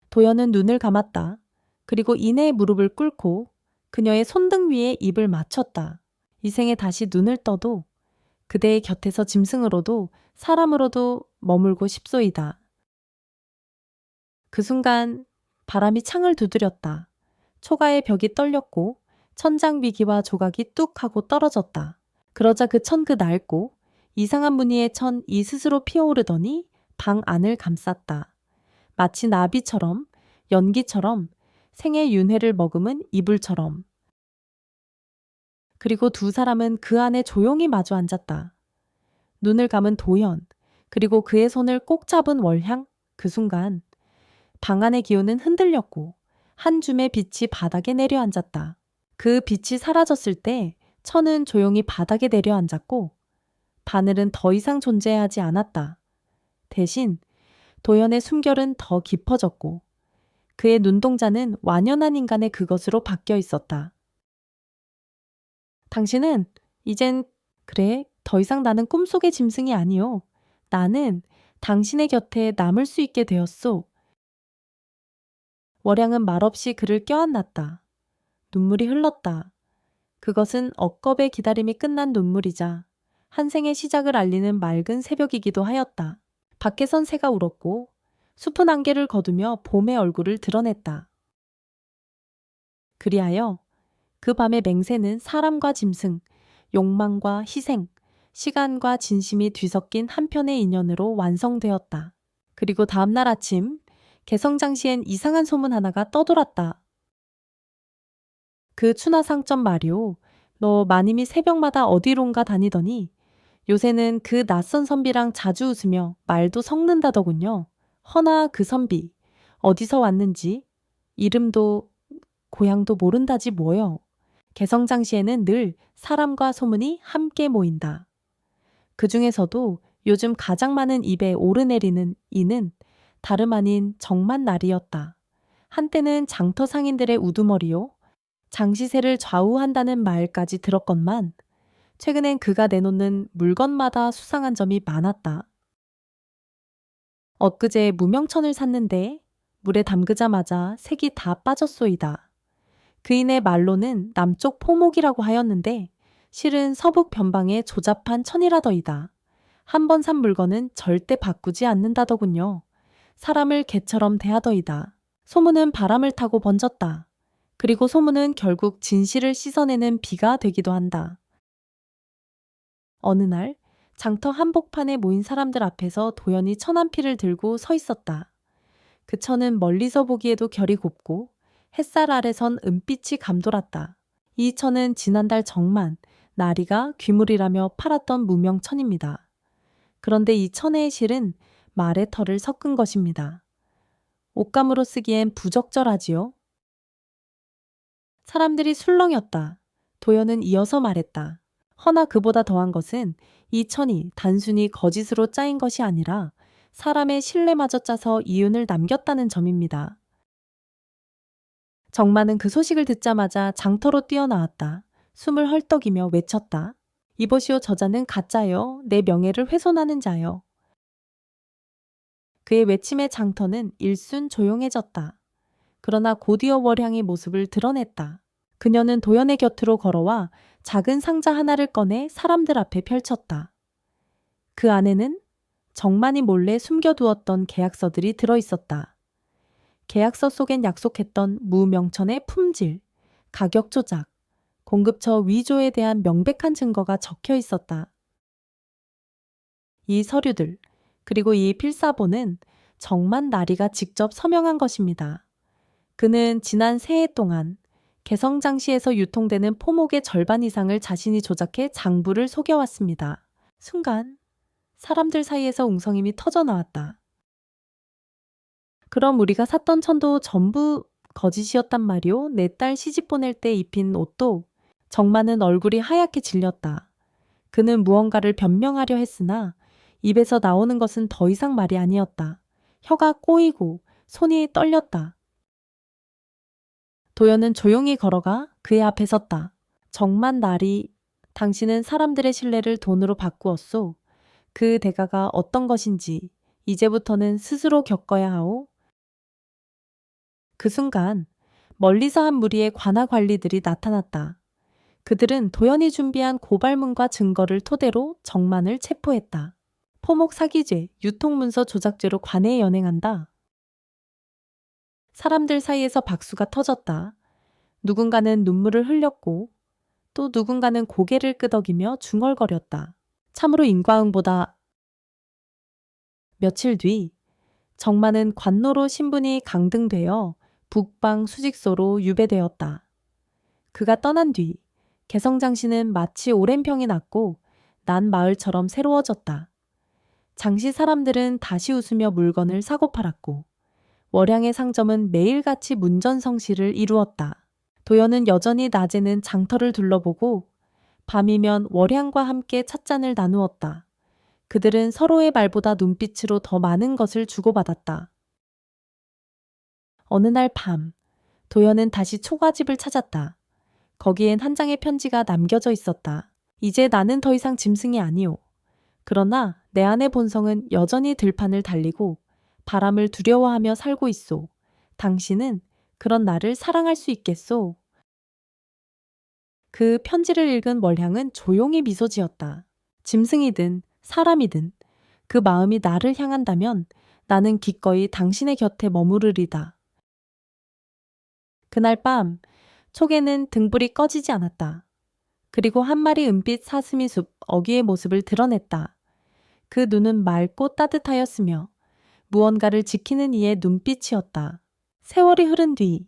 S1: 도연은 눈을 감았다. 그리고 이내의 무릎을 꿇고 그녀의 손등 위에 입을 맞췄다. 이 생에 다시 눈을 떠도 그대의 곁에서 짐승으로도 사람으로도 머물고 싶소이다. 그 순간 바람이 창을 두드렸다. 초가의 벽이 떨렸고 천장 비기와 조각이 뚝 하고 떨어졌다. 그러자 그 천 그 낡고 이상한 무늬의 천이 스스로 피어오르더니 방 안을 감쌌다. 마치 나비처럼 연기처럼 생의 윤회를 머금은 이불처럼. 그리고 두 사람은 그 안에 조용히 마주 앉았다. 눈을 감은 도연, 그리고 그의 손을 꼭 잡은 월향. 그 순간 방 안의 기운은 흔들렸고 한 줌의 빛이 바닥에 내려앉았다. 그 빛이 사라졌을 때 천은 조용히 바닥에 내려앉았고 바늘은 더 이상 존재하지 않았다. 대신 도연의 숨결은 더 깊어졌고 그의 눈동자는 완연한 인간의 그것으로 바뀌어 있었다. 당신은 이젠 그래, 더 이상 나는 꿈속의 짐승이 아니오. 나는 당신의 곁에 남을 수 있게 되었소. 월양은 말없이 그를 껴안았다. 눈물이 흘렀다. 그것은 억겁의 기다림이 끝난 눈물이자 한 생의 시작을 알리는 맑은 새벽이기도 하였다. 밖에선 새가 울었고 숲은 안개를 거두며 봄의 얼굴을 드러냈다. 그리하여 그 밤의 맹세는 사람과 짐승, 욕망과 희생, 시간과 진심이 뒤섞인 한편의 인연으로 완성되었다. 그리고 다음날 아침 개성장시엔 이상한 소문 하나가 떠돌았다. 그 추나상점 말이오. 너 마님이 새벽마다 어디론가 다니더니 요새는 그 낯선 선비랑 자주 웃으며 말도 섞는다더군요. 허나 그 선비 어디서 왔는지 이름도 고향도 모른다지 뭐요. 개성장시에는 늘 사람과 소문이 함께 모인다. 그 중에서도 요즘 가장 많은 입에 오르내리는 이는 다름 아닌 정만날이었다. 한때는 장터 상인들의 우두머리요. 장시세를 좌우한다는 말까지 들었건만 최근엔 그가 내놓는 물건마다 수상한 점이 많았다. 엊그제 무명천을 샀는데 물에 담그자마자 색이 다 빠졌소이다. 그인의 말로는 남쪽 포목이라고 하였는데 실은 서북 변방의 조잡한 천이라더이다. 한 번 산 물건은 절대 바꾸지 않는다더군요. 사람을 개처럼 대하더이다. 소문은 바람을 타고 번졌다. 그리고 소문은 결국 진실을 씻어내는 비가 되기도 한다. 어느 날 장터 한복판에 모인 사람들 앞에서 도연이 천 한 피를 들고 서 있었다. 그 천은 멀리서 보기에도 결이 곱고 햇살 아래선 은빛이 감돌았다. 이 천은 지난달 정만 나리가 귀물이라며 팔았던 무명천입니다. 그런데 이 천의 실은 말의 털을 섞은 것입니다. 옷감으로 쓰기엔 부적절하지요. 사람들이 술렁였다. 도연은 이어서 말했다. 허나 그보다 더한 것은 이 천이 단순히 거짓으로 짜인 것이 아니라 사람의 신뢰마저 짜서 이윤을 남겼다는 점입니다. 정마는 그 소식을 듣자마자 장터로 뛰어나왔다. 숨을 헐떡이며 외쳤다. 이보시오, 저자는 가짜요. 내 명예를 훼손하는 자요. 그의 외침에 장터는 일순 조용해졌다. 그러나 곧이어 월향의 모습을 드러냈다. 그녀는 도연의 곁으로 걸어와 작은 상자 하나를 꺼내 사람들 앞에 펼쳤다. 그 안에는 정만이 몰래 숨겨두었던 계약서들이 들어있었다. 계약서 속엔 약속했던 무명천의 품질, 가격 조작, 공급처 위조에 대한 명백한 증거가 적혀 있었다. 이 서류들, 그리고 이 필사본은 정만 나리가 직접 서명한 것입니다. 그는 지난 새해 동안 개성장시에서 유통되는 포목의 절반 이상을 자신이 조작해 장부를 속여왔습니다. 순간 사람들 사이에서 웅성임이 터져 나왔다. 그럼 우리가 샀던 천도 전부 거짓이었단 말이오? 내 딸 시집 보낼 때 입힌 옷도. 정만은 얼굴이 하얗게 질렸다. 그는 무언가를 변명하려 했으나 입에서 나오는 것은 더 이상 말이 아니었다. 혀가 꼬이고 손이 떨렸다. 도연은 조용히 걸어가 그의 앞에 섰다. 정만 나리, 당신은 사람들의 신뢰를 돈으로 바꾸었소. 그 대가가 어떤 것인지 이제부터는 스스로 겪어야 하오. 그 순간 멀리서 한 무리의 관아 관리들이 나타났다. 그들은 도연이 준비한 고발문과 증거를 토대로 정만을 체포했다. 포목 사기죄, 유통문서 조작죄로 관해에 연행한다. 사람들 사이에서 박수가 터졌다. 누군가는 눈물을 흘렸고 또 누군가는 고개를 끄덕이며 중얼거렸다. 참으로 인과응보다. 며칠 뒤 정만은 관노로 신분이 강등되어 북방 수직소로 유배되었다. 그가 떠난 뒤 개성장시는 마치 오랜 병이 났고 난 마을처럼 새로워졌다. 장시 사람들은 다시 웃으며 물건을 사고 팔았고 월양의 상점은 매일같이 문전성시를 이루었다. 도연은 여전히 낮에는 장터를 둘러보고 밤이면 월양과 함께 찻잔을 나누었다. 그들은 서로의 말보다 눈빛으로 더 많은 것을 주고받았다. 어느 날 밤, 도연은 다시 초가집을 찾았다. 거기엔 한 장의 편지가 남겨져 있었다. 이제 나는 더 이상 짐승이 아니오. 그러나 내 안의 본성은 여전히 들판을 달리고 바람을 두려워하며 살고 있소. 당신은 그런 나를 사랑할 수 있겠소? 그 편지를 읽은 월향은 조용히 미소 지었다. 짐승이든 사람이든 그 마음이 나를 향한다면 나는 기꺼이 당신의 곁에 머무르리다. 그날 밤 촉에는 등불이 꺼지지 않았다. 그리고 한 마리 은빛 사슴이 숲 어귀의 모습을 드러냈다. 그 눈은 맑고 따뜻하였으며 무언가를 지키는 이의 눈빛이었다. 세월이 흐른 뒤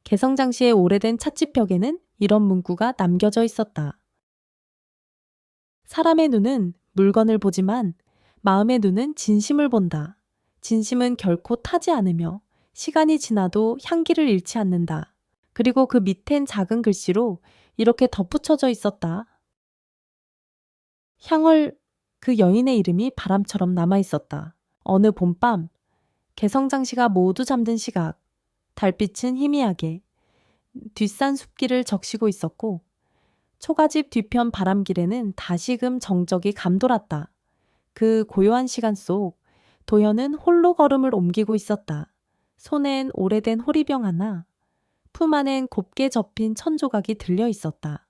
S1: 개성장시의 오래된 찻집벽에는 이런 문구가 남겨져 있었다. 사람의 눈은 물건을 보지만 마음의 눈은 진심을 본다. 진심은 결코 타지 않으며 시간이 지나도 향기를 잃지 않는다. 그리고 그 밑엔 작은 글씨로 이렇게 덧붙여져 있었다. 향월, 그 여인의 이름이 바람처럼 남아 있었다. 어느 봄밤 개성장시가 모두 잠든 시각, 달빛은 희미하게 뒷산 숲길을 적시고 있었고 초가집 뒤편 바람길에는 다시금 정적이 감돌았다. 그 고요한 시간 속 도연은 홀로 걸음을 옮기고 있었다. 손엔 오래된 호리병 하나, 품 안엔 곱게 접힌 천 조각이 들려 있었다.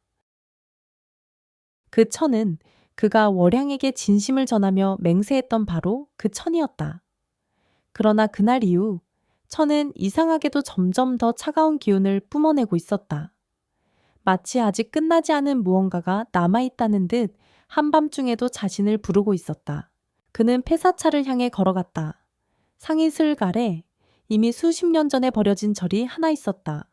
S1: 그 천은 그가 월양에게 진심을 전하며 맹세했던 바로 그 천이었다. 그러나 그날 이후 천은 이상하게도 점점 더 차가운 기운을 뿜어내고 있었다. 마치 아직 끝나지 않은 무언가가 남아있다는 듯 한밤중에도 자신을 부르고 있었다. 그는 폐사차를 향해 걸어갔다. 상이슬 아래 이미 수십 년 전에 버려진 절이 하나 있었다.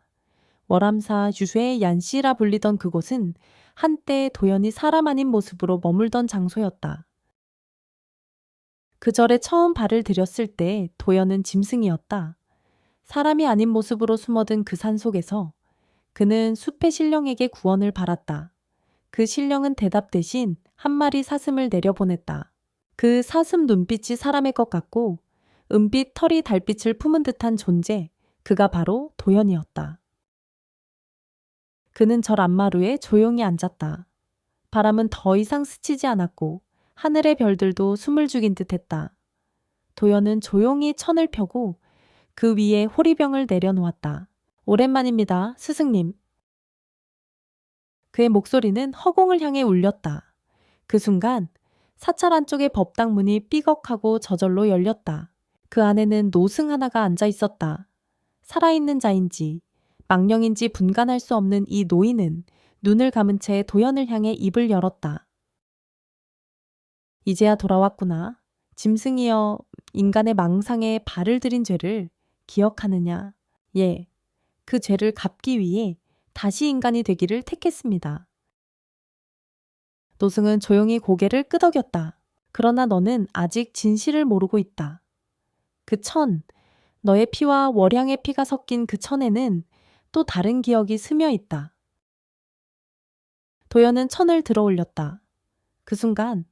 S1: 월암사 유쇠의 얀씨라 불리던 그곳은 한때 도연이 사람 아닌 모습으로 머물던 장소였다. 그 절에 처음 발을 들였을 때 도연은 짐승이었다. 사람이 아닌 모습으로 숨어든 그 산 속에서 그는 숲의 신령에게 구원을 바랐다. 그 신령은 대답 대신 한 마리 사슴을 내려보냈다. 그 사슴 눈빛이 사람의 것 같고 은빛 털이 달빛을 품은 듯한 존재, 그가 바로 도연이었다. 그는 절 앞마루에 조용히 앉았다. 바람은 더 이상 스치지 않았고 하늘의 별들도 숨을 죽인 듯했다. 도연은 조용히 천을 펴고 그 위에 호리병을 내려놓았다. 오랜만입니다, 스승님. 그의 목소리는 허공을 향해 울렸다. 그 순간 사찰 안쪽의 법당 문이 삐걱하고 저절로 열렸다. 그 안에는 노승 하나가 앉아 있었다. 살아있는 자인지 망령인지 분간할 수 없는 이 노인은 눈을 감은 채 도연을 향해 입을 열었다. 이제야 돌아왔구나. 짐승이여, 인간의 망상에 발을 들인 죄를 기억하느냐. 예, 그 죄를 갚기 위해 다시 인간이 되기를 택했습니다. 노승은 조용히 고개를 끄덕였다. 그러나 너는 아직 진실을 모르고 있다. 그 천, 너의 피와 월향의 피가 섞인 그 천에는 또 다른 기억이 스며 있다. 도연은 천을 들어 올렸다. 그 순간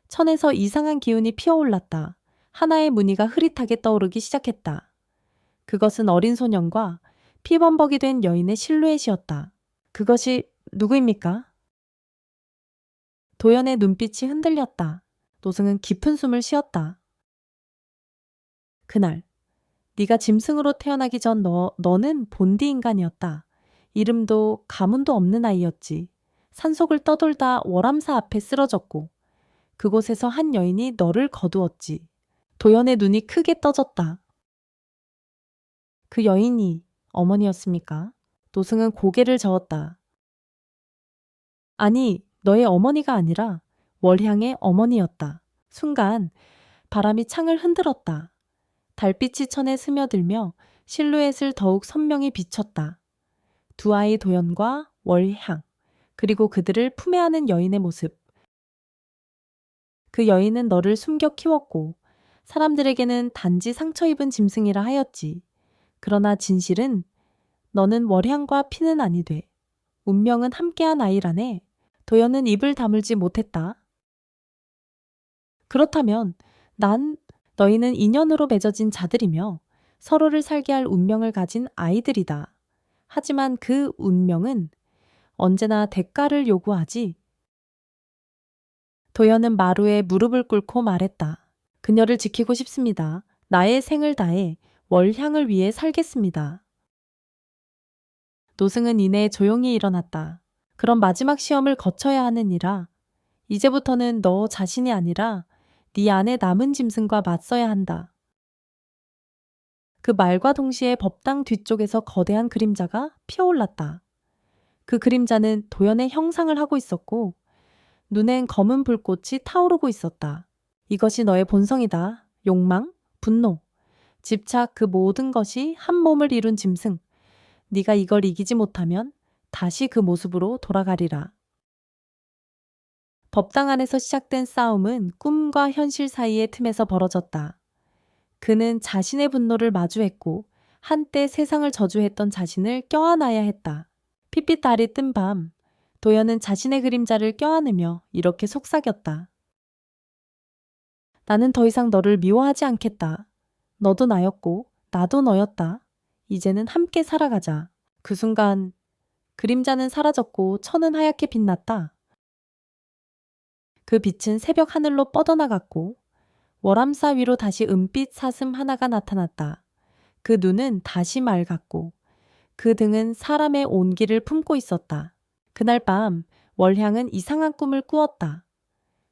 S1: 천에서 이상한 기운이 피어올랐다. 하나의 무늬가 흐릿하게 떠오르기 시작했다. 그것은 어린 소년과 피범벅이 된 여인의 실루엣이었다. 그것이 누구입니까? 도연의 눈빛이 흔들렸다. 노승은 깊은 숨을 쉬었다. 그날 네가 짐승으로 태어나기 전 너는 본디 인간이었다. 이름도 가문도 없는 아이였지. 산속을 떠돌다 월암사 앞에 쓰러졌고 그곳에서 한 여인이 너를 거두었지. 도연의 눈이 크게 떠졌다. 그 여인이 어머니였습니까? 노승은 고개를 저었다. 아니, 너의 어머니가 아니라 월향의 어머니였다. 순간 바람이 창을 흔들었다. 달빛이 천에 스며들며 실루엣을 더욱 선명히 비췄다. 두 아이 도연과 월향, 그리고 그들을 품에 안은 여인의 모습. 그 여인은 너를 숨겨 키웠고 사람들에게는 단지 상처 입은 짐승이라 하였지. 그러나 진실은 너는 월향과 피는 아니되 운명은 함께한 아이라네. 도연은 입을 다물지 못했다. 그렇다면 너희는 인연으로 맺어진 자들이며 서로를 살게 할 운명을 가진 아이들이다. 하지만 그 운명은 언제나 대가를 요구하지. 도연은 마루에 무릎을 꿇고 말했다. 그녀를 지키고 싶습니다. 나의 생을 다해 월향을 위해 살겠습니다. 노승은 이내 조용히 일어났다. 그럼 마지막 시험을 거쳐야 하느니라. 이제부터는 너 자신이 아니라 네 안에 남은 짐승과 맞서야 한다. 그 말과 동시에 법당 뒤쪽에서 거대한 그림자가 피어올랐다. 그 그림자는 도연의 형상을 하고 있었고 눈엔 검은 불꽃이 타오르고 있었다. 이것이 너의 본성이다. 욕망, 분노, 집착 그 모든 것이 한 몸을 이룬 짐승. 네가 이걸 이기지 못하면 다시 그 모습으로 돌아가리라. 법당 안에서 시작된 싸움은 꿈과 현실 사이의 틈에서 벌어졌다. 그는 자신의 분노를 마주했고 한때 세상을 저주했던 자신을 껴안아야 했다. 핏빛 달이 뜬 밤, 도연은 자신의 그림자를 껴안으며 이렇게 속삭였다. 나는 더 이상 너를 미워하지 않겠다. 너도 나였고 나도 너였다. 이제는 함께 살아가자. 그 순간 그림자는 사라졌고 천은 하얗게 빛났다. 그 빛은 새벽 하늘로 뻗어나갔고 월암사 위로 다시 은빛 사슴 하나가 나타났다. 그 눈은 다시 맑았고 그 등은 사람의 온기를 품고 있었다. 그날 밤 월향은 이상한 꿈을 꾸었다.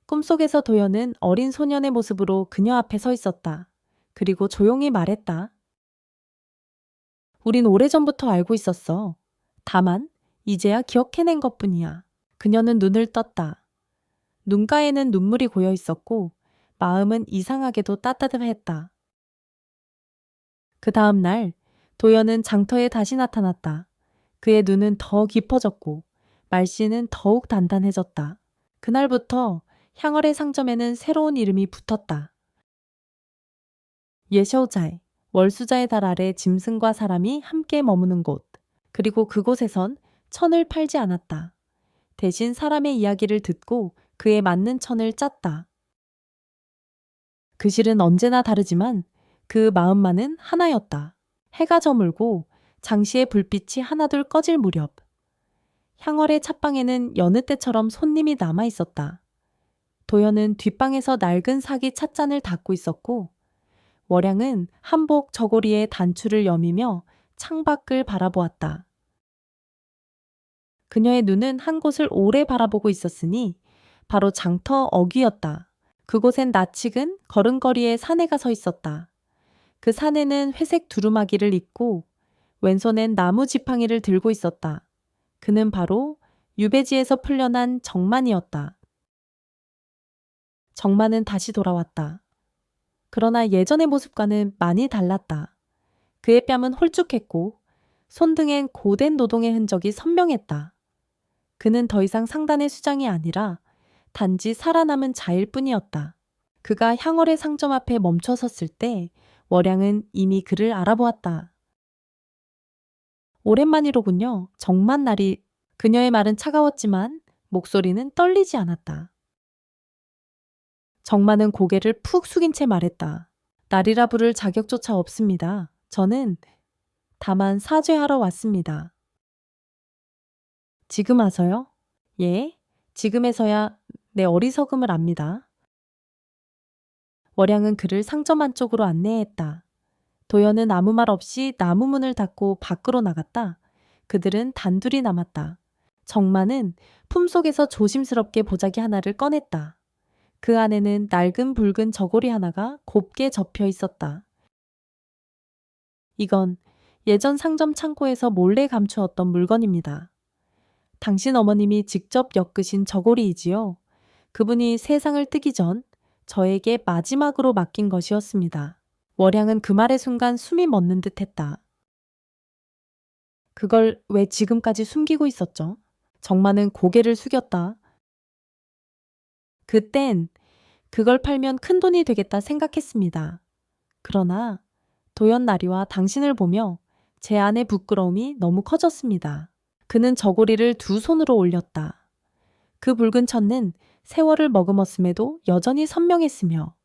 S1: 꿈속에서 도연은 어린 소년의 모습으로 그녀 앞에 서 있었다. 그리고 조용히 말했다. 우린 오래전부터 알고 있었어. 다만 이제야 기억해낸 것뿐이야. 그녀는 눈을 떴다. 눈가에는 눈물이 고여 있었고 마음은 이상하게도 따뜻했다. 그 다음 날 도연은 장터에 다시 나타났다. 그의 눈은 더 깊어졌고 말씨는 더욱 단단해졌다. 그날부터 향월의 상점에는 새로운 이름이 붙었다. 예셔우자에, 월수자의 달 아래 짐승과 사람이 함께 머무는 곳. 그리고 그곳에선 천을 팔지 않았다. 대신 사람의 이야기를 듣고 그에 맞는 천을 짰다. 그 실은 언제나 다르지만 그 마음만은 하나였다. 해가 저물고 장시의 불빛이 하나둘 꺼질 무렵 향월의 찻방에는 여느 때처럼 손님이 남아 있었다. 도연은 뒷방에서 낡은 사기 찻잔을 닦고 있었고 월향은 한복 저고리에 단추를 여미며 창밖을 바라보았다. 그녀의 눈은 한 곳을 오래 바라보고 있었으니 바로 장터 어귀였다. 그곳엔 낯익은 걸음걸이에 사내가 서 있었다. 그 사내는 회색 두루마기를 입고 왼손엔 나무 지팡이를 들고 있었다. 그는 바로 유배지에서 풀려난 정만이었다. 정만은 다시 돌아왔다. 그러나 예전의 모습과는 많이 달랐다. 그의 뺨은 홀쭉했고 손등엔 고된 노동의 흔적이 선명했다. 그는 더 이상 상단의 수장이 아니라 단지 살아남은 자일 뿐이었다. 그가 향월의 상점 앞에 멈춰 섰을 때 월양은 이미 그를 알아보았다. 오랜만이로군요. 정만 날이. 그녀의 말은 차가웠지만 목소리는 떨리지 않았다. 정만은 고개를 푹 숙인 채 말했다. 날이라 부를 자격조차 없습니다. 저는 다만 사죄하러 왔습니다. 지금 와서요? 예, 지금에서야 내 어리석음을 압니다. 월양은 그를 상점 안쪽으로 안내했다. 도연은 아무 말 없이 나무 문을 닫고 밖으로 나갔다. 그들은 단둘이 남았다. 정만은 품속에서 조심스럽게 보자기 하나를 꺼냈다. 그 안에는 낡은 붉은 저고리 하나가 곱게 접혀 있었다. 이건 예전 상점 창고에서 몰래 감추었던 물건입니다. 당신 어머님이 직접 엮으신 저고리이지요. 그분이 세상을 뜨기 전 저에게 마지막으로 맡긴 것이었습니다. 월양은 그 말의 순간 숨이 멎는 듯 했다. 그걸 왜 지금까지 숨기고 있었죠? 정만은 고개를 숙였다. 그땐 그걸 팔면 큰 돈이 되겠다 생각했습니다. 그러나 도연나리와 당신을 보며 제 안의 부끄러움이 너무 커졌습니다. 그는 저고리를 두 손으로 올렸다. 그 붉은 천는 세월을 머금었음에도 여전히 선명했으며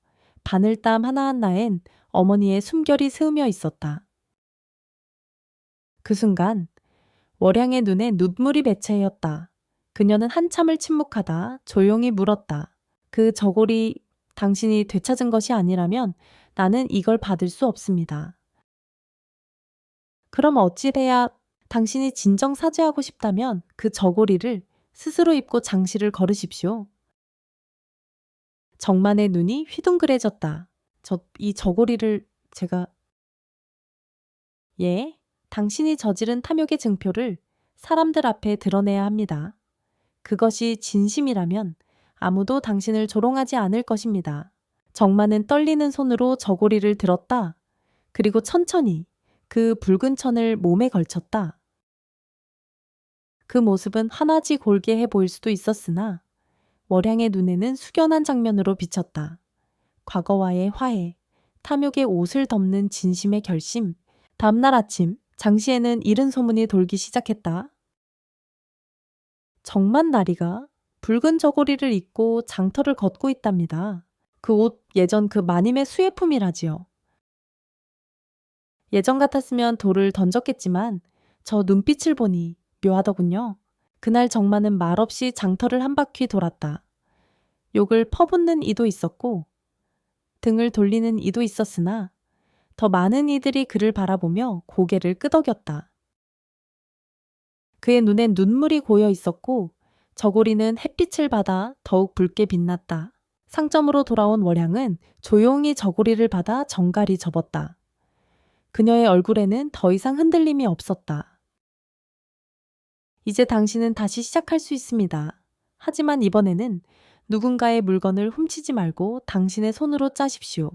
S1: 바늘땀 하나하나엔 어머니의 숨결이 스으며 있었다. 그 순간 월양의 눈에 눈물이 배채였다. 그녀는 한참을 침묵하다 조용히 물었다. 그 저고리 당신이 되찾은 것이 아니라면 나는 이걸 받을 수 없습니다. 그럼 어찌돼야 당신이 진정 사죄하고 싶다면 그 저고리를 스스로 입고 장시를 걸으십시오. 정만의 눈이 휘둥그레졌다. 이 저고리를 제가... 예, 당신이 저지른 탐욕의 증표를 사람들 앞에 드러내야 합니다. 그것이 진심이라면 아무도 당신을 조롱하지 않을 것입니다. 정만은 떨리는 손으로 저고리를 들었다. 그리고 천천히 그 붉은 천을 몸에 걸쳤다. 그 모습은 하나지 골게해 보일 수도 있었으나 월양의 눈에는 숙연한 장면으로 비쳤다. 과거와의 화해, 탐욕의 옷을 덮는 진심의 결심. 다음날 아침 장시에는 이른 소문이 돌기 시작했다. 정만 나리가 붉은 저고리를 입고 장터를 걷고 있답니다. 그 옷 예전 그 마님의 수혜품이라지요. 예전 같았으면 돌을 던졌겠지만 저 눈빛을 보니 묘하더군요. 그날 정만은 말없이 장터를 한 바퀴 돌았다. 욕을 퍼붓는 이도 있었고 등을 돌리는 이도 있었으나 더 많은 이들이 그를 바라보며 고개를 끄덕였다. 그의 눈엔 눈물이 고여 있었고 저고리는 햇빛을 받아 더욱 붉게 빛났다. 상점으로 돌아온 월양은 조용히 저고리를 받아 정갈이 접었다. 그녀의 얼굴에는 더 이상 흔들림이 없었다. 이제 당신은 다시 시작할 수 있습니다. 하지만 이번에는 누군가의 물건을 훔치지 말고 당신의 손으로 짜십시오.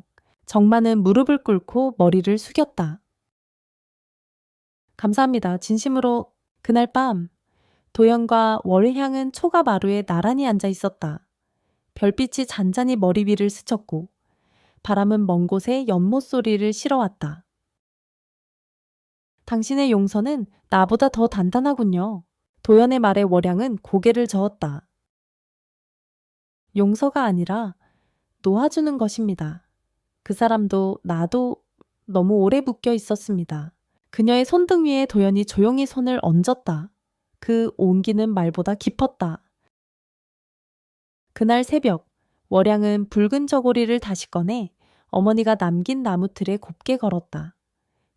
S1: 정만은 무릎을 꿇고 머리를 숙였다. 감사합니다. 진심으로. 그날 밤 도연과 월향은 초가 마루에 나란히 앉아 있었다. 별빛이 잔잔히 머리 위를 스쳤고 바람은 먼 곳에 연못 소리를 실어왔다. 당신의 용서는 나보다 더 단단하군요. 도연의 말에 월양은 고개를 저었다. 용서가 아니라 놓아주는 것입니다. 그 사람도 나도 너무 오래 묶여 있었습니다. 그녀의 손등 위에 도연이 조용히 손을 얹었다. 그 온기는 말보다 깊었다. 그날 새벽 월양은 붉은 저고리를 다시 꺼내 어머니가 남긴 나무틀에 곱게 걸었다.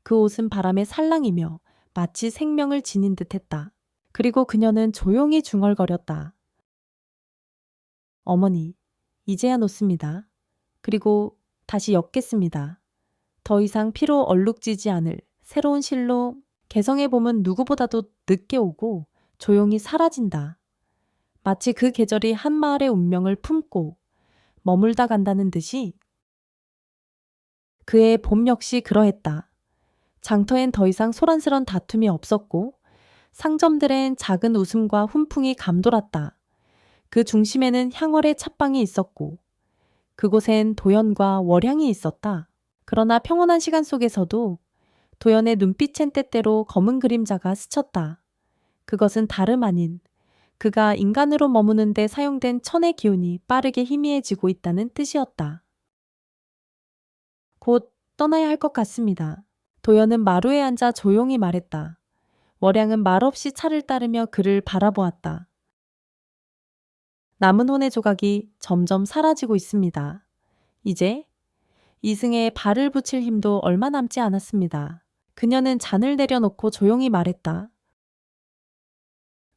S1: 그 옷은 바람에 살랑이며 마치 생명을 지닌 듯했다. 그리고 그녀는 조용히 중얼거렸다. 어머니, 이제야 놓습니다. 그리고 다시 엮겠습니다. 더 이상 피로 얼룩지지 않을 새로운 실로 개성의 봄은 누구보다도 늦게 오고 조용히 사라진다. 마치 그 계절이 한 마을의 운명을 품고 머물다 간다는 듯이 그의 봄 역시 그러했다. 장터엔 더 이상 소란스런 다툼이 없었고 상점들엔 작은 웃음과 훈풍이 감돌았다. 그 중심에는 향월의 찻방이 있었고 그곳엔 도연과 월향이 있었다. 그러나 평온한 시간 속에서도 도연의 눈빛엔 때때로 검은 그림자가 스쳤다. 그것은 다름 아닌 그가 인간으로 머무는 데 사용된 천의 기운이 빠르게 희미해지고 있다는 뜻이었다. 곧 떠나야 할 것 같습니다. 도연은 마루에 앉아 조용히 말했다. 월양은 말없이 차를 따르며 그를 바라보았다. 남은 혼의 조각이 점점 사라지고 있습니다. 이제 이승에 발을 붙일 힘도 얼마 남지 않았습니다. 그녀는 잔을 내려놓고 조용히 말했다.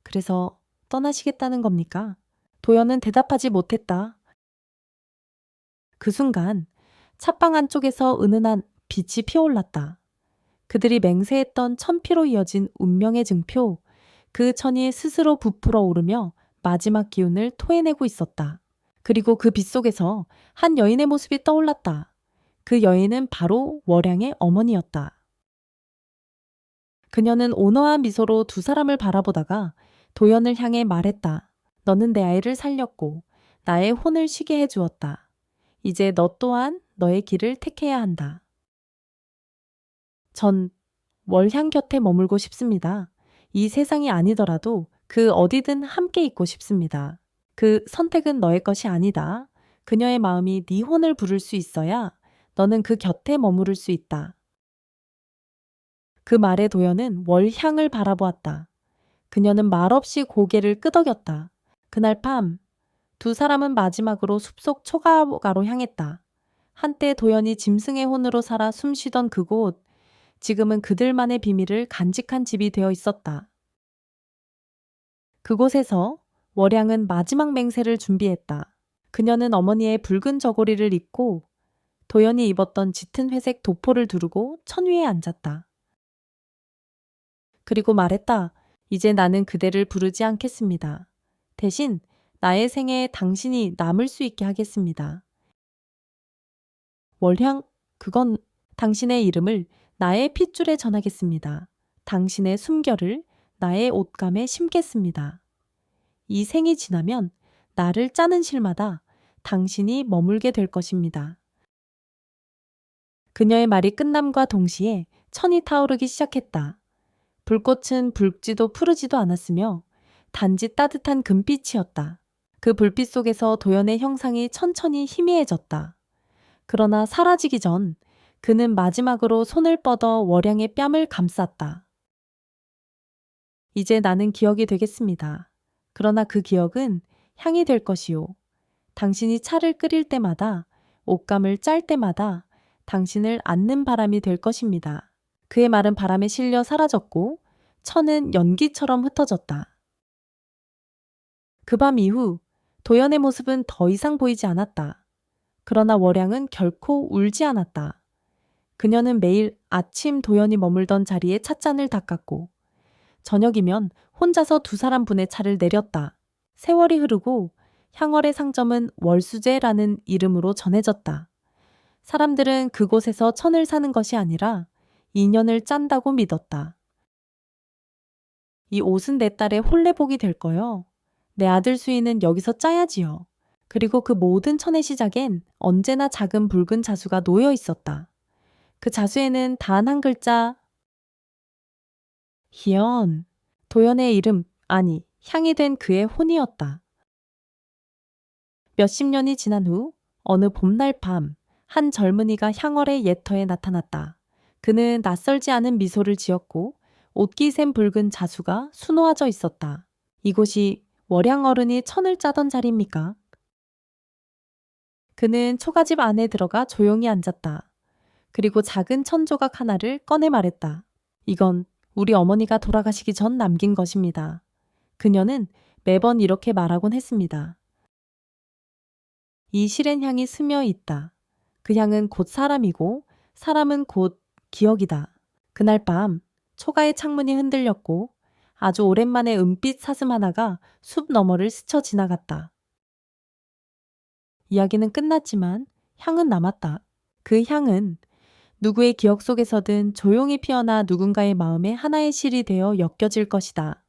S1: 그래서 떠나시겠다는 겁니까? 도연은 대답하지 못했다. 그 순간 찻방 안쪽에서 은은한 빛이 피어올랐다. 그들이 맹세했던 천피로 이어진 운명의 증표, 그 천이 스스로 부풀어 오르며 마지막 기운을 토해내고 있었다. 그리고 그 빛 속에서 한 여인의 모습이 떠올랐다. 그 여인은 바로 월양의 어머니였다. 그녀는 온화한 미소로 두 사람을 바라보다가 도연을 향해 말했다. 너는 내 아이를 살렸고 나의 혼을 쉬게 해주었다. 이제 너 또한 너의 길을 택해야 한다. 전 월향 곁에 머물고 싶습니다. 이 세상이 아니더라도 그 어디든 함께 있고 싶습니다. 그 선택은 너의 것이 아니다. 그녀의 마음이 네 혼을 부를 수 있어야 너는 그 곁에 머무를 수 있다. 그 말에 도연은 월향을 바라보았다. 그녀는 말없이 고개를 끄덕였다. 그날 밤 두 사람은 마지막으로 숲속 초가가로 향했다. 한때 도연이 짐승의 혼으로 살아 숨쉬던 그곳, 지금은 그들만의 비밀을 간직한 집이 되어 있었다. 그곳에서 월양은 마지막 맹세를 준비했다. 그녀는 어머니의 붉은 저고리를 입고 도연이 입었던 짙은 회색 도포를 두르고 천 위에 앉았다. 그리고 말했다. 이제 나는 그대를 부르지 않겠습니다. 대신 나의 생애에 당신이 남을 수 있게 하겠습니다. 월향, 그건 당신의 이름을 나의 핏줄에 전하겠습니다. 당신의 숨결을 나의 옷감에 심겠습니다. 이 생이 지나면 나를 짜는 실마다 당신이 머물게 될 것입니다. 그녀의 말이 끝남과 동시에 천이 타오르기 시작했다. 불꽃은 붉지도 푸르지도 않았으며 단지 따뜻한 금빛이었다. 그 불빛 속에서 도연의 형상이 천천히 희미해졌다. 그러나 사라지기 전 그는 마지막으로 손을 뻗어 월양의 뺨을 감쌌다. 이제 나는 기억이 되겠습니다. 그러나 그 기억은 향이 될 것이요. 당신이 차를 끓일 때마다, 옷감을 짤 때마다 당신을 안는 바람이 될 것입니다. 그의 말은 바람에 실려 사라졌고 천은 연기처럼 흩어졌다. 그 밤 이후 도연의 모습은 더 이상 보이지 않았다. 그러나 월양은 결코 울지 않았다. 그녀는 매일 아침 도연이 머물던 자리에 찻잔을 닦았고 저녁이면 혼자서 두 사람분의 차를 내렸다. 세월이 흐르고 향월의 상점은 월수제라는 이름으로 전해졌다. 사람들은 그곳에서 천을 사는 것이 아니라 인연을 짠다고 믿었다. 이 옷은 내 딸의 혼례복이 될 거요. 내 아들 수인은 여기서 짜야지요. 그리고 그 모든 천의 시작엔 언제나 작은 붉은 자수가 놓여 있었다. 그 자수에는 단 한 글자 희연, 도연의 이름, 아니 향이 된 그의 혼이었다. 몇십 년이 지난 후 어느 봄날 밤 한 젊은이가 향월의 예터에 나타났다. 그는 낯설지 않은 미소를 지었고 옷깃엔 붉은 자수가 수놓아져 있었다. 이곳이 월양 어른이 천을 짜던 자리입니까? 그는 초가집 안에 들어가 조용히 앉았다. 그리고 작은 천 조각 하나를 꺼내 말했다. 이건 우리 어머니가 돌아가시기 전 남긴 것입니다. 그녀는 매번 이렇게 말하곤 했습니다. 이 실엔 향이 스며 있다. 그 향은 곧 사람이고 사람은 곧 기억이다. 그날 밤 초가의 창문이 흔들렸고 아주 오랜만에 은빛 사슴 하나가 숲 너머를 스쳐 지나갔다. 이야기는 끝났지만 향은 남았다. 그 향은 누구의 기억 속에서든 조용히 피어나 누군가의 마음에 하나의 실이 되어 엮여질 것이다.